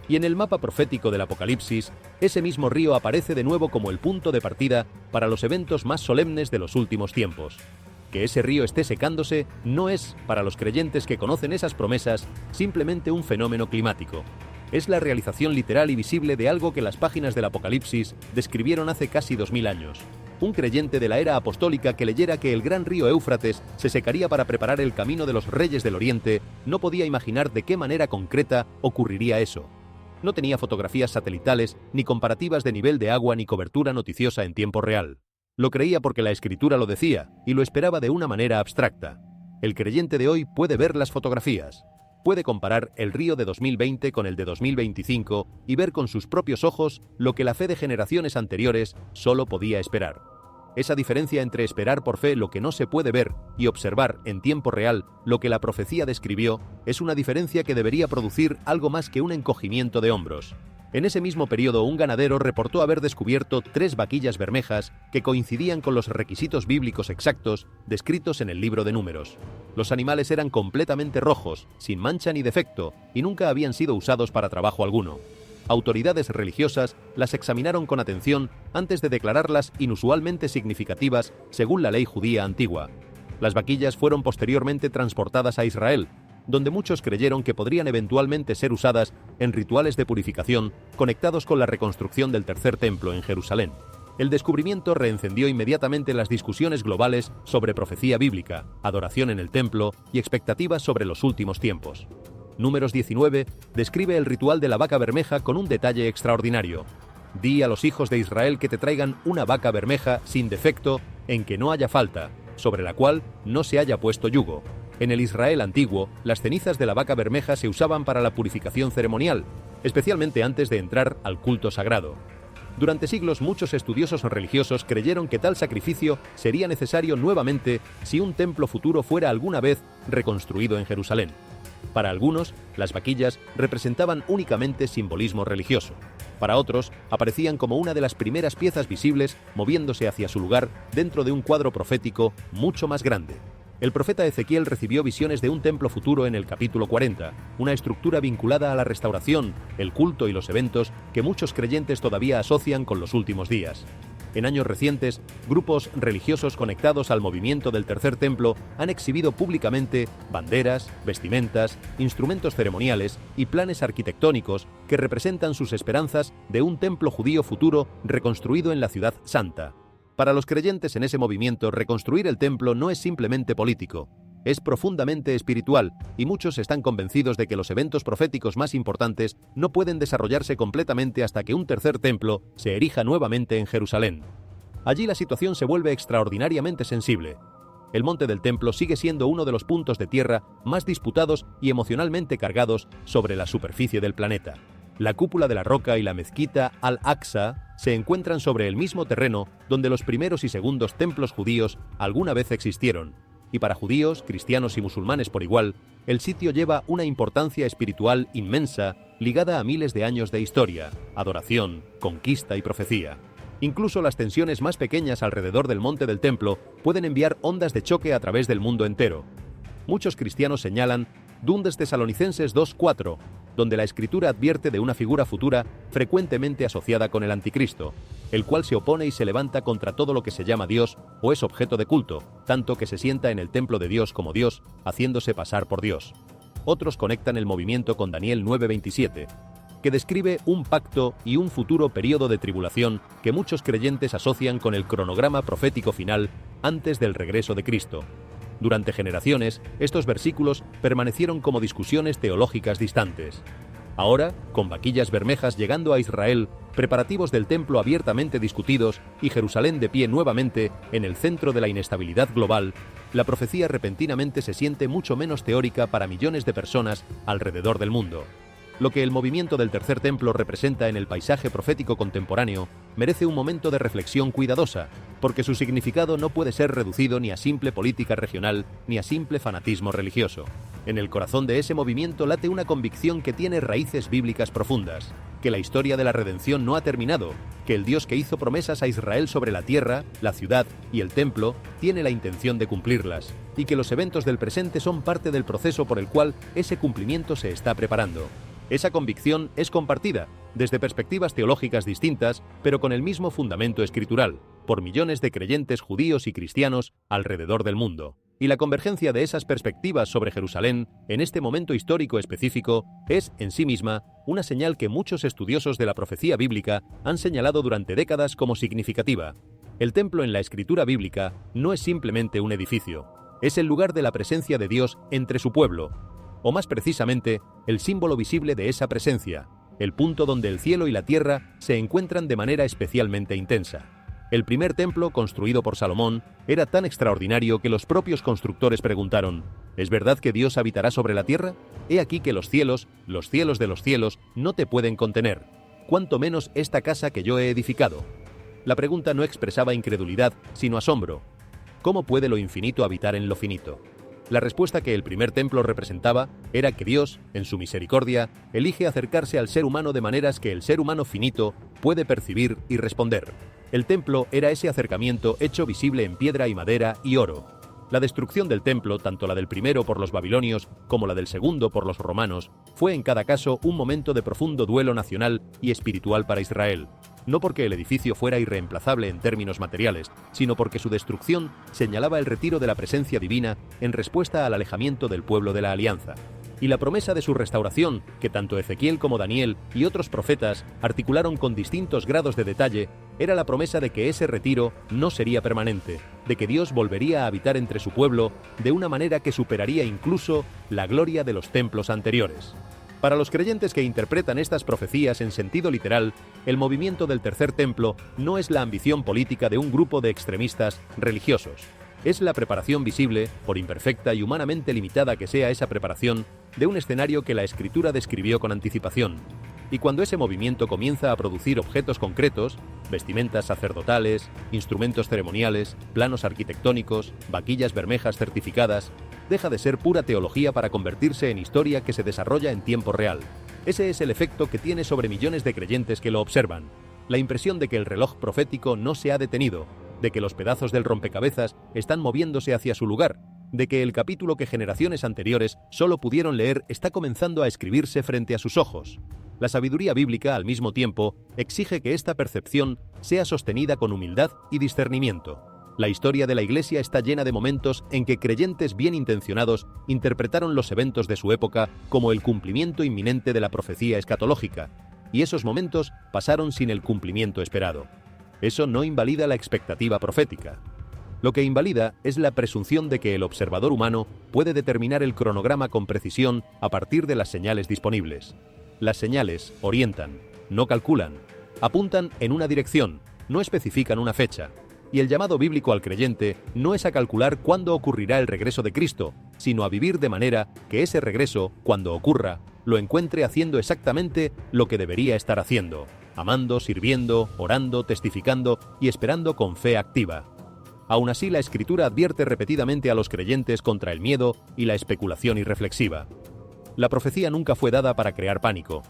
Y en el mapa profético del Apocalipsis, ese mismo río aparece de nuevo como el punto de partida para los eventos más solemnes de los últimos tiempos. Que ese río esté secándose no es, para los creyentes que conocen esas promesas, simplemente un fenómeno climático. Es la realización literal y visible de algo que las páginas del Apocalipsis describieron hace casi 2000 años. Un creyente de la era apostólica que leyera que el gran río Éufrates se secaría para preparar el camino de los reyes del Oriente no podía imaginar de qué manera concreta ocurriría eso. No tenía fotografías satelitales, ni comparativas de nivel de agua ni cobertura noticiosa en tiempo real. Lo creía porque la Escritura lo decía, y lo esperaba de una manera abstracta. El creyente de hoy puede ver las fotografías. Puede comparar el río de 2020 con el de 2025 y ver con sus propios ojos lo que la fe de generaciones anteriores solo podía esperar. Esa diferencia entre esperar por fe lo que no se puede ver y observar en tiempo real lo que la profecía describió es una diferencia que debería producir algo más que un encogimiento de hombros. En ese mismo periodo, un ganadero reportó haber descubierto 3 vaquillas bermejas que coincidían con los requisitos bíblicos exactos descritos en el libro de Números. Los animales eran completamente rojos, sin mancha ni defecto, y nunca habían sido usados para trabajo alguno. Autoridades religiosas las examinaron con atención antes de declararlas inusualmente significativas según la ley judía antigua. Las vaquillas fueron posteriormente transportadas a Israel, donde muchos creyeron que podrían eventualmente ser usadas en rituales de purificación conectados con la reconstrucción del tercer templo en Jerusalén. El descubrimiento reencendió inmediatamente las discusiones globales sobre profecía bíblica, adoración en el templo y expectativas sobre los últimos tiempos. Números 19 describe el ritual de la vaca bermeja con un detalle extraordinario. Di a los hijos de Israel que te traigan una vaca bermeja sin defecto, en que no haya falta, sobre la cual no se haya puesto yugo. En el Israel antiguo, las cenizas de la vaca bermeja se usaban para la purificación ceremonial, especialmente antes de entrar al culto sagrado. Durante siglos, muchos estudiosos religiosos creyeron que tal sacrificio sería necesario nuevamente si un templo futuro fuera alguna vez reconstruido en Jerusalén. Para algunos, las vaquillas representaban únicamente simbolismo religioso. Para otros, aparecían como una de las primeras piezas visibles moviéndose hacia su lugar dentro de un cuadro profético mucho más grande. El profeta Ezequiel recibió visiones de un templo futuro en el capítulo 40, una estructura vinculada a la restauración, el culto y los eventos que muchos creyentes todavía asocian con los últimos días. En años recientes, grupos religiosos conectados al movimiento del Tercer Templo han exhibido públicamente banderas, vestimentas, instrumentos ceremoniales y planes arquitectónicos que representan sus esperanzas de un templo judío futuro reconstruido en la Ciudad Santa. Para los creyentes en ese movimiento, reconstruir el templo no es simplemente político, es profundamente espiritual, y muchos están convencidos de que los eventos proféticos más importantes no pueden desarrollarse completamente hasta que un tercer templo se erija nuevamente en Jerusalén. Allí la situación se vuelve extraordinariamente sensible. El monte del templo sigue siendo uno de los puntos de tierra más disputados y emocionalmente cargados sobre la superficie del planeta. La cúpula de la roca y la mezquita Al-Aqsa se encuentran sobre el mismo terreno donde los primeros y segundos templos judíos alguna vez existieron, y para judíos, cristianos y musulmanes por igual, el sitio lleva una importancia espiritual inmensa ligada a miles de años de historia, adoración, conquista y profecía. Incluso las tensiones más pequeñas alrededor del monte del templo pueden enviar ondas de choque a través del mundo entero. Muchos cristianos señalan Dundes Tesalonicenses 2:4, donde la Escritura advierte de una figura futura frecuentemente asociada con el anticristo, el cual se opone y se levanta contra todo lo que se llama Dios o es objeto de culto, tanto que se sienta en el templo de Dios como Dios, haciéndose pasar por Dios. Otros conectan el movimiento con Daniel 9:27, que describe un pacto y un futuro periodo de tribulación que muchos creyentes asocian con el cronograma profético final antes del regreso de Cristo. Durante generaciones, estos versículos permanecieron como discusiones teológicas distantes. Ahora, con vaquillas bermejas llegando a Israel, preparativos del templo abiertamente discutidos y Jerusalén de pie nuevamente en el centro de la inestabilidad global, la profecía repentinamente se siente mucho menos teórica para millones de personas alrededor del mundo. Lo que el movimiento del Tercer Templo representa en el paisaje profético contemporáneo merece un momento de reflexión cuidadosa, porque su significado no puede ser reducido ni a simple política regional ni a simple fanatismo religioso. En el corazón de ese movimiento late una convicción que tiene raíces bíblicas profundas, que la historia de la redención no ha terminado, que el Dios que hizo promesas a Israel sobre la tierra, la ciudad y el templo tiene la intención de cumplirlas, y que los eventos del presente son parte del proceso por el cual ese cumplimiento se está preparando. Esa convicción es compartida, desde perspectivas teológicas distintas, pero con el mismo fundamento escritural, por millones de creyentes judíos y cristianos alrededor del mundo. Y la convergencia de esas perspectivas sobre Jerusalén, en este momento histórico específico, es, en sí misma, una señal que muchos estudiosos de la profecía bíblica han señalado durante décadas como significativa. El templo en la escritura bíblica no es simplemente un edificio, es el lugar de la presencia de Dios entre su pueblo, o más precisamente, el símbolo visible de esa presencia, el punto donde el cielo y la tierra se encuentran de manera especialmente intensa. El primer templo, construido por Salomón, era tan extraordinario que los propios constructores preguntaron: ¿es verdad que Dios habitará sobre la tierra? He aquí que los cielos de los cielos, no te pueden contener, cuanto menos esta casa que yo he edificado. La pregunta no expresaba incredulidad, sino asombro. ¿Cómo puede lo infinito habitar en lo finito? La respuesta que el primer templo representaba era que Dios, en su misericordia, elige acercarse al ser humano de maneras que el ser humano finito puede percibir y responder. El templo era ese acercamiento hecho visible en piedra y madera y oro. La destrucción del templo, tanto la del primero por los babilonios como la del segundo por los romanos, fue en cada caso un momento de profundo duelo nacional y espiritual para Israel. No porque el edificio fuera irreemplazable en términos materiales, sino porque su destrucción señalaba el retiro de la presencia divina en respuesta al alejamiento del pueblo de la alianza. Y la promesa de su restauración, que tanto Ezequiel como Daniel y otros profetas articularon con distintos grados de detalle, era la promesa de que ese retiro no sería permanente, de que Dios volvería a habitar entre su pueblo de una manera que superaría incluso la gloria de los templos anteriores. Para los creyentes que interpretan estas profecías en sentido literal, el movimiento del Tercer Templo no es la ambición política de un grupo de extremistas religiosos. Es la preparación visible, por imperfecta y humanamente limitada que sea esa preparación, de un escenario que la Escritura describió con anticipación. Y cuando ese movimiento comienza a producir objetos concretos, vestimentas sacerdotales, instrumentos ceremoniales, planos arquitectónicos, vaquillas bermejas certificadas, deja de ser pura teología para convertirse en historia que se desarrolla en tiempo real. Ese es el efecto que tiene sobre millones de creyentes que lo observan. La impresión de que el reloj profético no se ha detenido, de que los pedazos del rompecabezas están moviéndose hacia su lugar, de que el capítulo que generaciones anteriores solo pudieron leer está comenzando a escribirse frente a sus ojos. La sabiduría bíblica, al mismo tiempo, exige que esta percepción sea sostenida con humildad y discernimiento. La historia de la Iglesia está llena de momentos en que creyentes bien intencionados interpretaron los eventos de su época como el cumplimiento inminente de la profecía escatológica, y esos momentos pasaron sin el cumplimiento esperado. Eso no invalida la expectativa profética. Lo que invalida es la presunción de que el observador humano puede determinar el cronograma con precisión a partir de las señales disponibles. Las señales orientan, no calculan, apuntan en una dirección, no especifican una fecha. Y el llamado bíblico al creyente no es a calcular cuándo ocurrirá el regreso de Cristo, sino a vivir de manera que ese regreso, cuando ocurra, lo encuentre haciendo exactamente lo que debería estar haciendo, amando, sirviendo, orando, testificando y esperando con fe activa. Aún así, la Escritura advierte repetidamente a los creyentes contra el miedo y la especulación irreflexiva. La profecía nunca fue dada para crear pánico.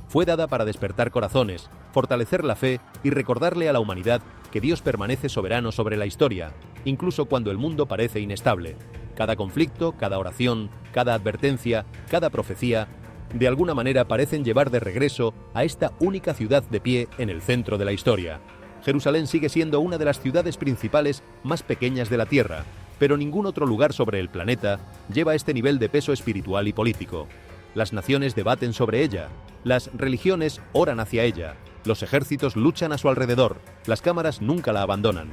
Fue dada para despertar corazones, fortalecer la fe y recordarle a la humanidad que Dios permanece soberano sobre la historia, incluso cuando el mundo parece inestable. Cada conflicto, cada oración, cada advertencia, cada profecía, de alguna manera parecen llevar de regreso a esta única ciudad de pie en el centro de la historia. Jerusalén sigue siendo una de las ciudades principales más pequeñas de la Tierra, pero ningún otro lugar sobre el planeta lleva este nivel de peso espiritual y político. Las naciones debaten sobre ella, las religiones oran hacia ella, los ejércitos luchan a su alrededor, las cámaras nunca la abandonan.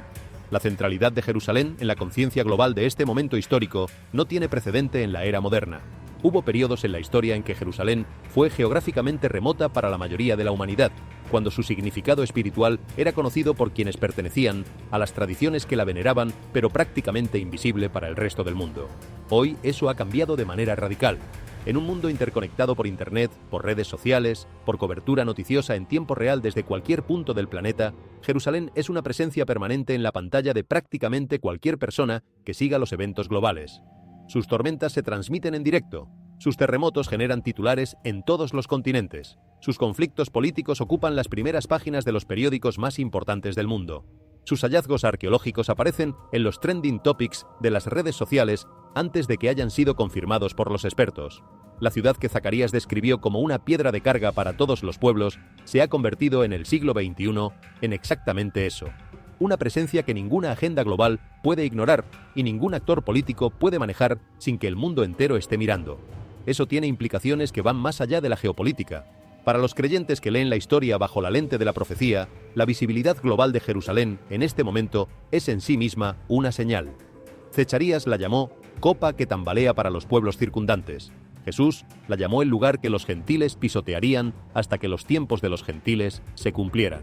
La centralidad de Jerusalén en la conciencia global de este momento histórico no tiene precedente en la era moderna. Hubo periodos en la historia en que Jerusalén fue geográficamente remota para la mayoría de la humanidad, cuando su significado espiritual era conocido por quienes pertenecían a las tradiciones que la veneraban, pero prácticamente invisible para el resto del mundo. Hoy eso ha cambiado de manera radical. En un mundo interconectado por Internet, por redes sociales, por cobertura noticiosa en tiempo real desde cualquier punto del planeta, Jerusalén es una presencia permanente en la pantalla de prácticamente cualquier persona que siga los eventos globales. Sus tormentas se transmiten en directo, sus terremotos generan titulares en todos los continentes, sus conflictos políticos ocupan las primeras páginas de los periódicos más importantes del mundo. Sus hallazgos arqueológicos aparecen en los trending topics de las redes sociales antes de que hayan sido confirmados por los expertos. La ciudad que Zacarías describió como una piedra de carga para todos los pueblos se ha convertido en el siglo XXI en exactamente eso. Una presencia que ninguna agenda global puede ignorar y ningún actor político puede manejar sin que el mundo entero esté mirando. Eso tiene implicaciones que van más allá de la geopolítica. Para los creyentes que leen la historia bajo la lente de la profecía, la visibilidad global de Jerusalén en este momento es en sí misma una señal. Zacarías la llamó copa que tambalea para los pueblos circundantes. Jesús la llamó el lugar que los gentiles pisotearían hasta que los tiempos de los gentiles se cumplieran.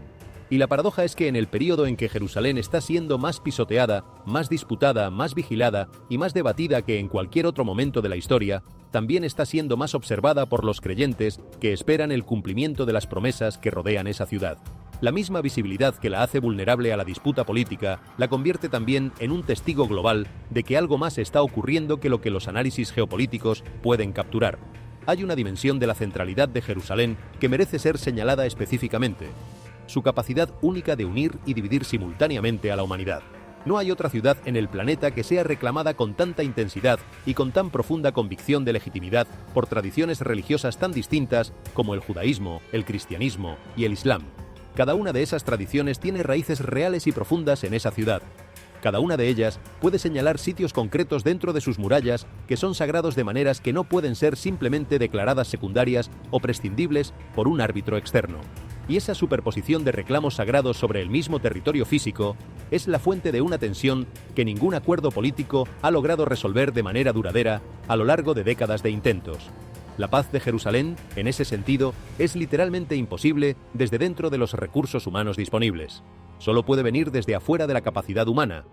Y la paradoja es que en el período en que Jerusalén está siendo más pisoteada, más disputada, más vigilada y más debatida que en cualquier otro momento de la historia, también está siendo más observada por los creyentes que esperan el cumplimiento de las promesas que rodean esa ciudad. La misma visibilidad que la hace vulnerable a la disputa política la convierte también en un testigo global de que algo más está ocurriendo que lo que los análisis geopolíticos pueden capturar. Hay una dimensión de la centralidad de Jerusalén que merece ser señalada específicamente: su capacidad única de unir y dividir simultáneamente a la humanidad. No hay otra ciudad en el planeta que sea reclamada con tanta intensidad y con tan profunda convicción de legitimidad por tradiciones religiosas tan distintas como el judaísmo, el cristianismo y el islam. Cada una de esas tradiciones tiene raíces reales y profundas en esa ciudad. Cada una de ellas puede señalar sitios concretos dentro de sus murallas que son sagrados de maneras que no pueden ser simplemente declaradas secundarias o prescindibles por un árbitro externo. Y esa superposición de reclamos sagrados sobre el mismo territorio físico es la fuente de una tensión que ningún acuerdo político ha logrado resolver de manera duradera a lo largo de décadas de intentos. La paz de Jerusalén, en ese sentido, es literalmente imposible desde dentro de los recursos humanos disponibles. Solo puede venir desde afuera de la capacidad humana,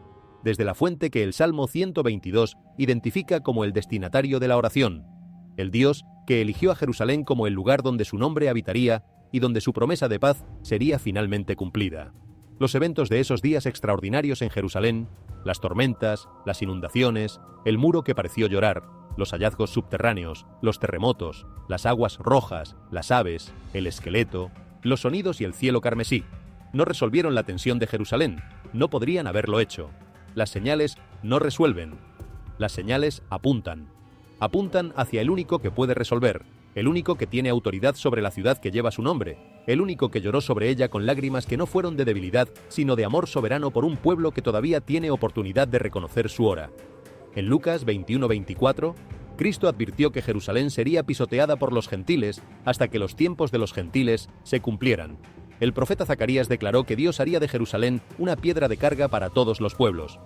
desde la fuente que el Salmo 122 identifica como el destinatario de la oración, el Dios que eligió a Jerusalén como el lugar donde su nombre habitaría y donde su promesa de paz sería finalmente cumplida. Los eventos de esos días extraordinarios en Jerusalén, las tormentas, las inundaciones, el muro que pareció llorar, los hallazgos subterráneos, los terremotos, las aguas rojas, las aves, el esqueleto, los sonidos y el cielo carmesí, no resolvieron la tensión de Jerusalén, no podrían haberlo hecho. Las señales no resuelven, las señales apuntan hacia el único que puede resolver, el único que tiene autoridad sobre la ciudad que lleva su nombre, el único que lloró sobre ella con lágrimas que no fueron de debilidad, sino de amor soberano por un pueblo que todavía tiene oportunidad de reconocer su hora. En Lucas 21:24, Cristo advirtió que Jerusalén sería pisoteada por los gentiles hasta que los tiempos de los gentiles se cumplieran. El profeta Zacarías declaró que Dios haría de Jerusalén una piedra de carga para todos los pueblos.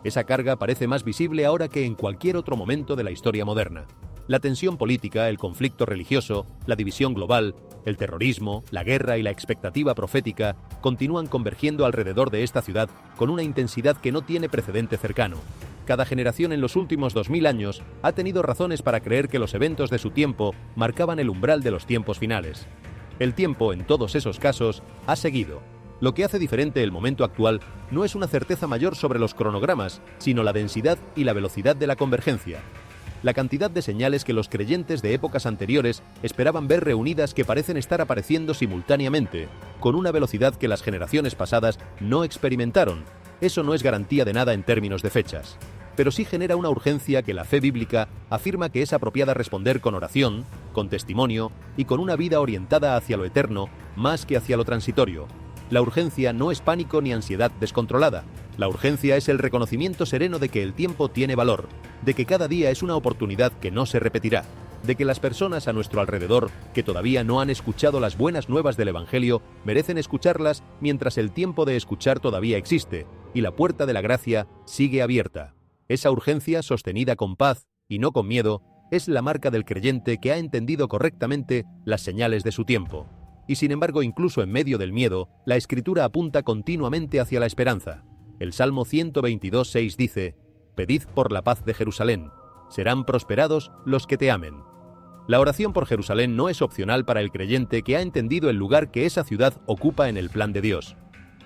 Esa carga parece más visible ahora que en cualquier otro momento de la historia moderna. La tensión política, el conflicto religioso, la división global, el terrorismo, la guerra y la expectativa profética continúan convergiendo alrededor de esta ciudad con una intensidad que no tiene precedente cercano. Cada generación en los últimos 2000 años ha tenido razones para creer que los eventos de su tiempo marcaban el umbral de los tiempos finales. El tiempo, en todos esos casos, ha seguido. Lo que hace diferente el momento actual no es una certeza mayor sobre los cronogramas, sino la densidad y la velocidad de la convergencia. La cantidad de señales que los creyentes de épocas anteriores esperaban ver reunidas que parecen estar apareciendo simultáneamente, con una velocidad que las generaciones pasadas no experimentaron. Eso no es garantía de nada en términos de fechas, pero sí genera una urgencia que la fe bíblica afirma que es apropiada responder con oración, con testimonio y con una vida orientada hacia lo eterno más que hacia lo transitorio. La urgencia no es pánico ni ansiedad descontrolada. La urgencia es el reconocimiento sereno de que el tiempo tiene valor, de que cada día es una oportunidad que no se repetirá, de que las personas a nuestro alrededor que todavía no han escuchado las buenas nuevas del Evangelio merecen escucharlas mientras el tiempo de escuchar todavía existe y la puerta de la gracia sigue abierta. Esa urgencia, sostenida con paz y no con miedo, es la marca del creyente que ha entendido correctamente las señales de su tiempo. Y sin embargo, incluso en medio del miedo, la Escritura apunta continuamente hacia la esperanza. El Salmo 122:6 dice: «Pedid por la paz de Jerusalén, serán prosperados los que te amen». La oración por Jerusalén no es opcional para el creyente que ha entendido el lugar que esa ciudad ocupa en el plan de Dios.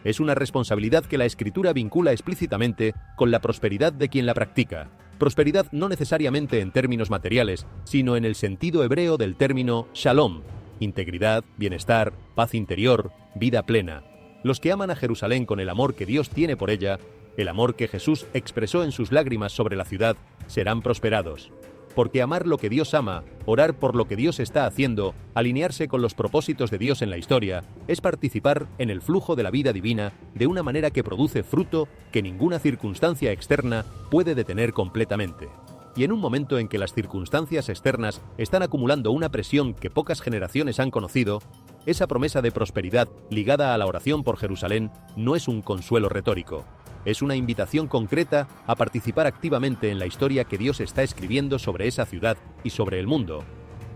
Es una responsabilidad que la Escritura vincula explícitamente con la prosperidad de quien la practica. Prosperidad no necesariamente en términos materiales, sino en el sentido hebreo del término shalom: integridad, bienestar, paz interior, vida plena. Los que aman a Jerusalén con el amor que Dios tiene por ella, el amor que Jesús expresó en sus lágrimas sobre la ciudad, serán prosperados. Porque amar lo que Dios ama, orar por lo que Dios está haciendo, alinearse con los propósitos de Dios en la historia, es participar en el flujo de la vida divina de una manera que produce fruto que ninguna circunstancia externa puede detener completamente. Y en un momento en que las circunstancias externas están acumulando una presión que pocas generaciones han conocido, esa promesa de prosperidad ligada a la oración por Jerusalén no es un consuelo retórico. Es una invitación concreta a participar activamente en la historia que Dios está escribiendo sobre esa ciudad y sobre el mundo.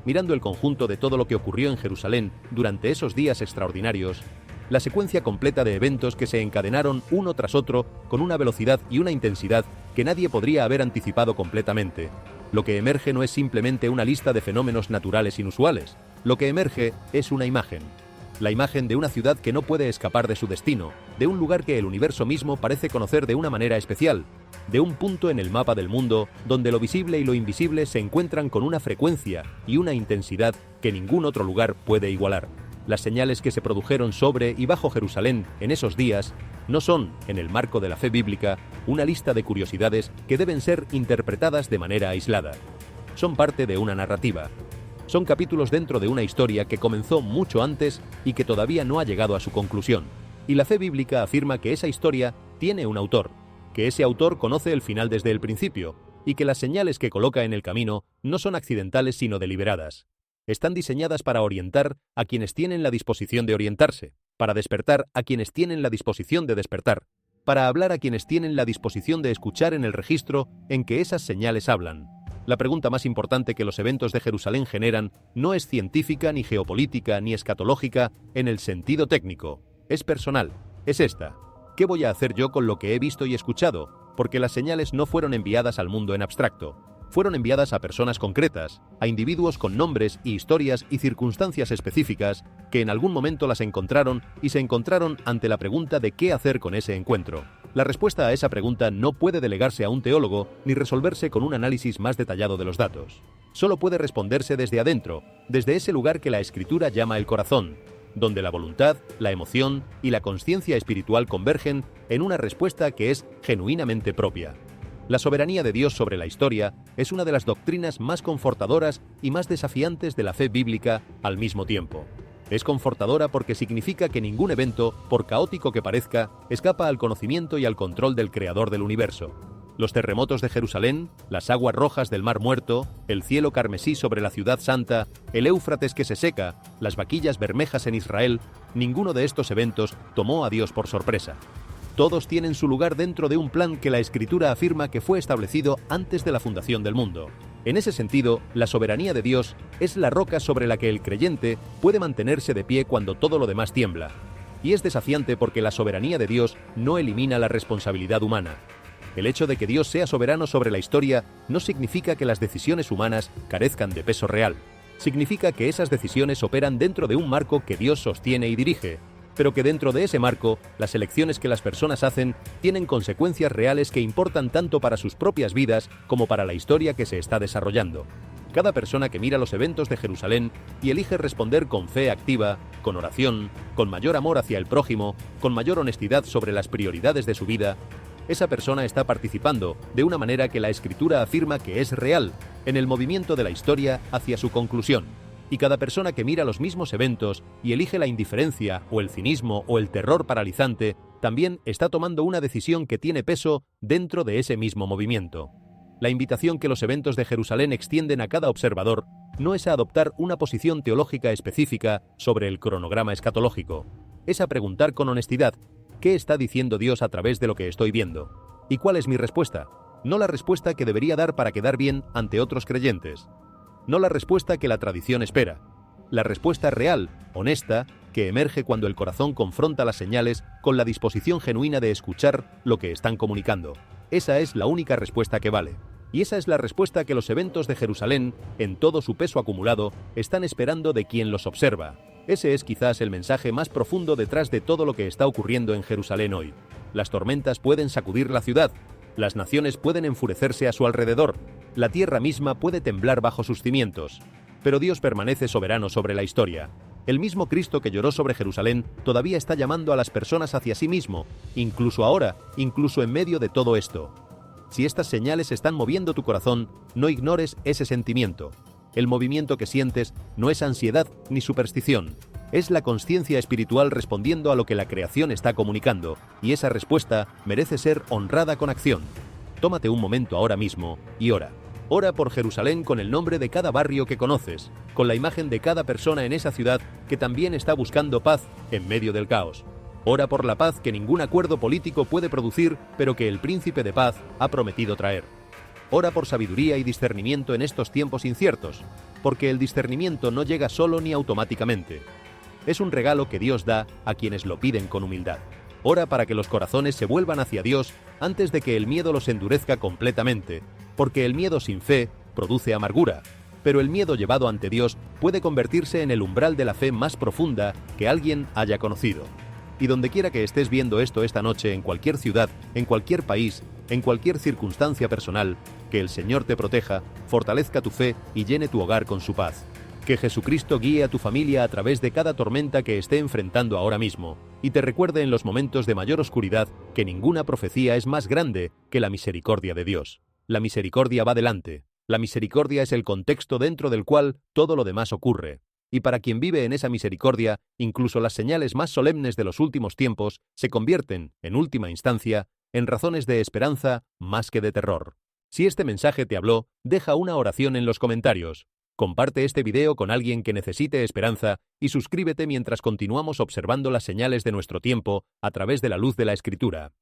Mirando el conjunto de todo lo que ocurrió en Jerusalén durante esos días extraordinarios, la secuencia completa de eventos que se encadenaron uno tras otro con una velocidad y una intensidad que nadie podría haber anticipado completamente. Lo que emerge no es simplemente una lista de fenómenos naturales inusuales. Lo que emerge es una imagen. La imagen de una ciudad que no puede escapar de su destino, de un lugar que el universo mismo parece conocer de una manera especial, de un punto en el mapa del mundo donde lo visible y lo invisible se encuentran con una frecuencia y una intensidad que ningún otro lugar puede igualar. Las señales que se produjeron sobre y bajo Jerusalén en esos días no son, en el marco de la fe bíblica, una lista de curiosidades que deben ser interpretadas de manera aislada. Son parte de una narrativa. Son capítulos dentro de una historia que comenzó mucho antes y que todavía no ha llegado a su conclusión. Y la fe bíblica afirma que esa historia tiene un autor, que ese autor conoce el final desde el principio, y que las señales que coloca en el camino no son accidentales sino deliberadas. Están diseñadas para orientar a quienes tienen la disposición de orientarse, para despertar a quienes tienen la disposición de despertar, para hablar a quienes tienen la disposición de escuchar en el registro en que esas señales hablan. La pregunta más importante que los eventos de Jerusalén generan no es científica, ni geopolítica, ni escatológica en el sentido técnico. Es personal. Es esta. ¿Qué voy a hacer yo con lo que he visto y escuchado? Porque las señales no fueron enviadas al mundo en abstracto. Fueron enviadas a personas concretas, a individuos con nombres y historias y circunstancias específicas que en algún momento las encontraron y se encontraron ante la pregunta de qué hacer con ese encuentro. La respuesta a esa pregunta no puede delegarse a un teólogo ni resolverse con un análisis más detallado de los datos. Solo puede responderse desde adentro, desde ese lugar que la Escritura llama el corazón, donde la voluntad, la emoción y la consciencia espiritual convergen en una respuesta que es genuinamente propia. La soberanía de Dios sobre la historia es una de las doctrinas más confortadoras y más desafiantes de la fe bíblica al mismo tiempo. Es confortadora porque significa que ningún evento, por caótico que parezca, escapa al conocimiento y al control del Creador del universo. Los terremotos de Jerusalén, las aguas rojas del Mar Muerto, el cielo carmesí sobre la ciudad santa, el Éufrates que se seca, las vaquillas bermejas en Israel, ninguno de estos eventos tomó a Dios por sorpresa. Todos tienen su lugar dentro de un plan que la Escritura afirma que fue establecido antes de la fundación del mundo. En ese sentido, la soberanía de Dios es la roca sobre la que el creyente puede mantenerse de pie cuando todo lo demás tiembla. Y es desafiante porque la soberanía de Dios no elimina la responsabilidad humana. El hecho de que Dios sea soberano sobre la historia no significa que las decisiones humanas carezcan de peso real. Significa que esas decisiones operan dentro de un marco que Dios sostiene y dirige, pero que dentro de ese marco, las elecciones que las personas hacen tienen consecuencias reales que importan tanto para sus propias vidas como para la historia que se está desarrollando. Cada persona que mira los eventos de Jerusalén y elige responder con fe activa, con oración, con mayor amor hacia el prójimo, con mayor honestidad sobre las prioridades de su vida, esa persona está participando de una manera que la Escritura afirma que es real, en el movimiento de la historia hacia su conclusión. Y cada persona que mira los mismos eventos y elige la indiferencia o el cinismo o el terror paralizante, también está tomando una decisión que tiene peso dentro de ese mismo movimiento. La invitación que los eventos de Jerusalén extienden a cada observador no es a adoptar una posición teológica específica sobre el cronograma escatológico. Es a preguntar con honestidad, ¿qué está diciendo Dios a través de lo que estoy viendo? ¿Y cuál es mi respuesta? No la respuesta que debería dar para quedar bien ante otros creyentes. No la respuesta que la tradición espera. La respuesta real, honesta, que emerge cuando el corazón confronta las señales con la disposición genuina de escuchar lo que están comunicando. Esa es la única respuesta que vale. Y esa es la respuesta que los eventos de Jerusalén, en todo su peso acumulado, están esperando de quien los observa. Ese es quizás el mensaje más profundo detrás de todo lo que está ocurriendo en Jerusalén hoy. Las tormentas pueden sacudir la ciudad, las naciones pueden enfurecerse a su alrededor, la tierra misma puede temblar bajo sus cimientos. Pero Dios permanece soberano sobre la historia. El mismo Cristo que lloró sobre Jerusalén todavía está llamando a las personas hacia sí mismo, incluso ahora, incluso en medio de todo esto. Si estas señales están moviendo tu corazón, no ignores ese sentimiento. El movimiento que sientes no es ansiedad ni superstición. Es la consciencia espiritual respondiendo a lo que la creación está comunicando, y esa respuesta merece ser honrada con acción. Tómate un momento ahora mismo y ora. Ora por Jerusalén con el nombre de cada barrio que conoces, con la imagen de cada persona en esa ciudad que también está buscando paz en medio del caos. Ora por la paz que ningún acuerdo político puede producir, pero que el Príncipe de Paz ha prometido traer. Ora por sabiduría y discernimiento en estos tiempos inciertos, porque el discernimiento no llega solo ni automáticamente. Es un regalo que Dios da a quienes lo piden con humildad. Ora para que los corazones se vuelvan hacia Dios antes de que el miedo los endurezca completamente, porque el miedo sin fe produce amargura, pero el miedo llevado ante Dios puede convertirse en el umbral de la fe más profunda que alguien haya conocido. Y donde quiera que estés viendo esto esta noche, en cualquier ciudad, en cualquier país, en cualquier circunstancia personal, que el Señor te proteja, fortalezca tu fe y llene tu hogar con su paz. Que Jesucristo guíe a tu familia a través de cada tormenta que esté enfrentando ahora mismo, y te recuerde en los momentos de mayor oscuridad que ninguna profecía es más grande que la misericordia de Dios. La misericordia va delante. La misericordia es el contexto dentro del cual todo lo demás ocurre. Y para quien vive en esa misericordia, incluso las señales más solemnes de los últimos tiempos se convierten, en última instancia, en razones de esperanza más que de terror. Si este mensaje te habló, deja una oración en los comentarios. Comparte este video con alguien que necesite esperanza y suscríbete mientras continuamos observando las señales de nuestro tiempo a través de la luz de la Escritura.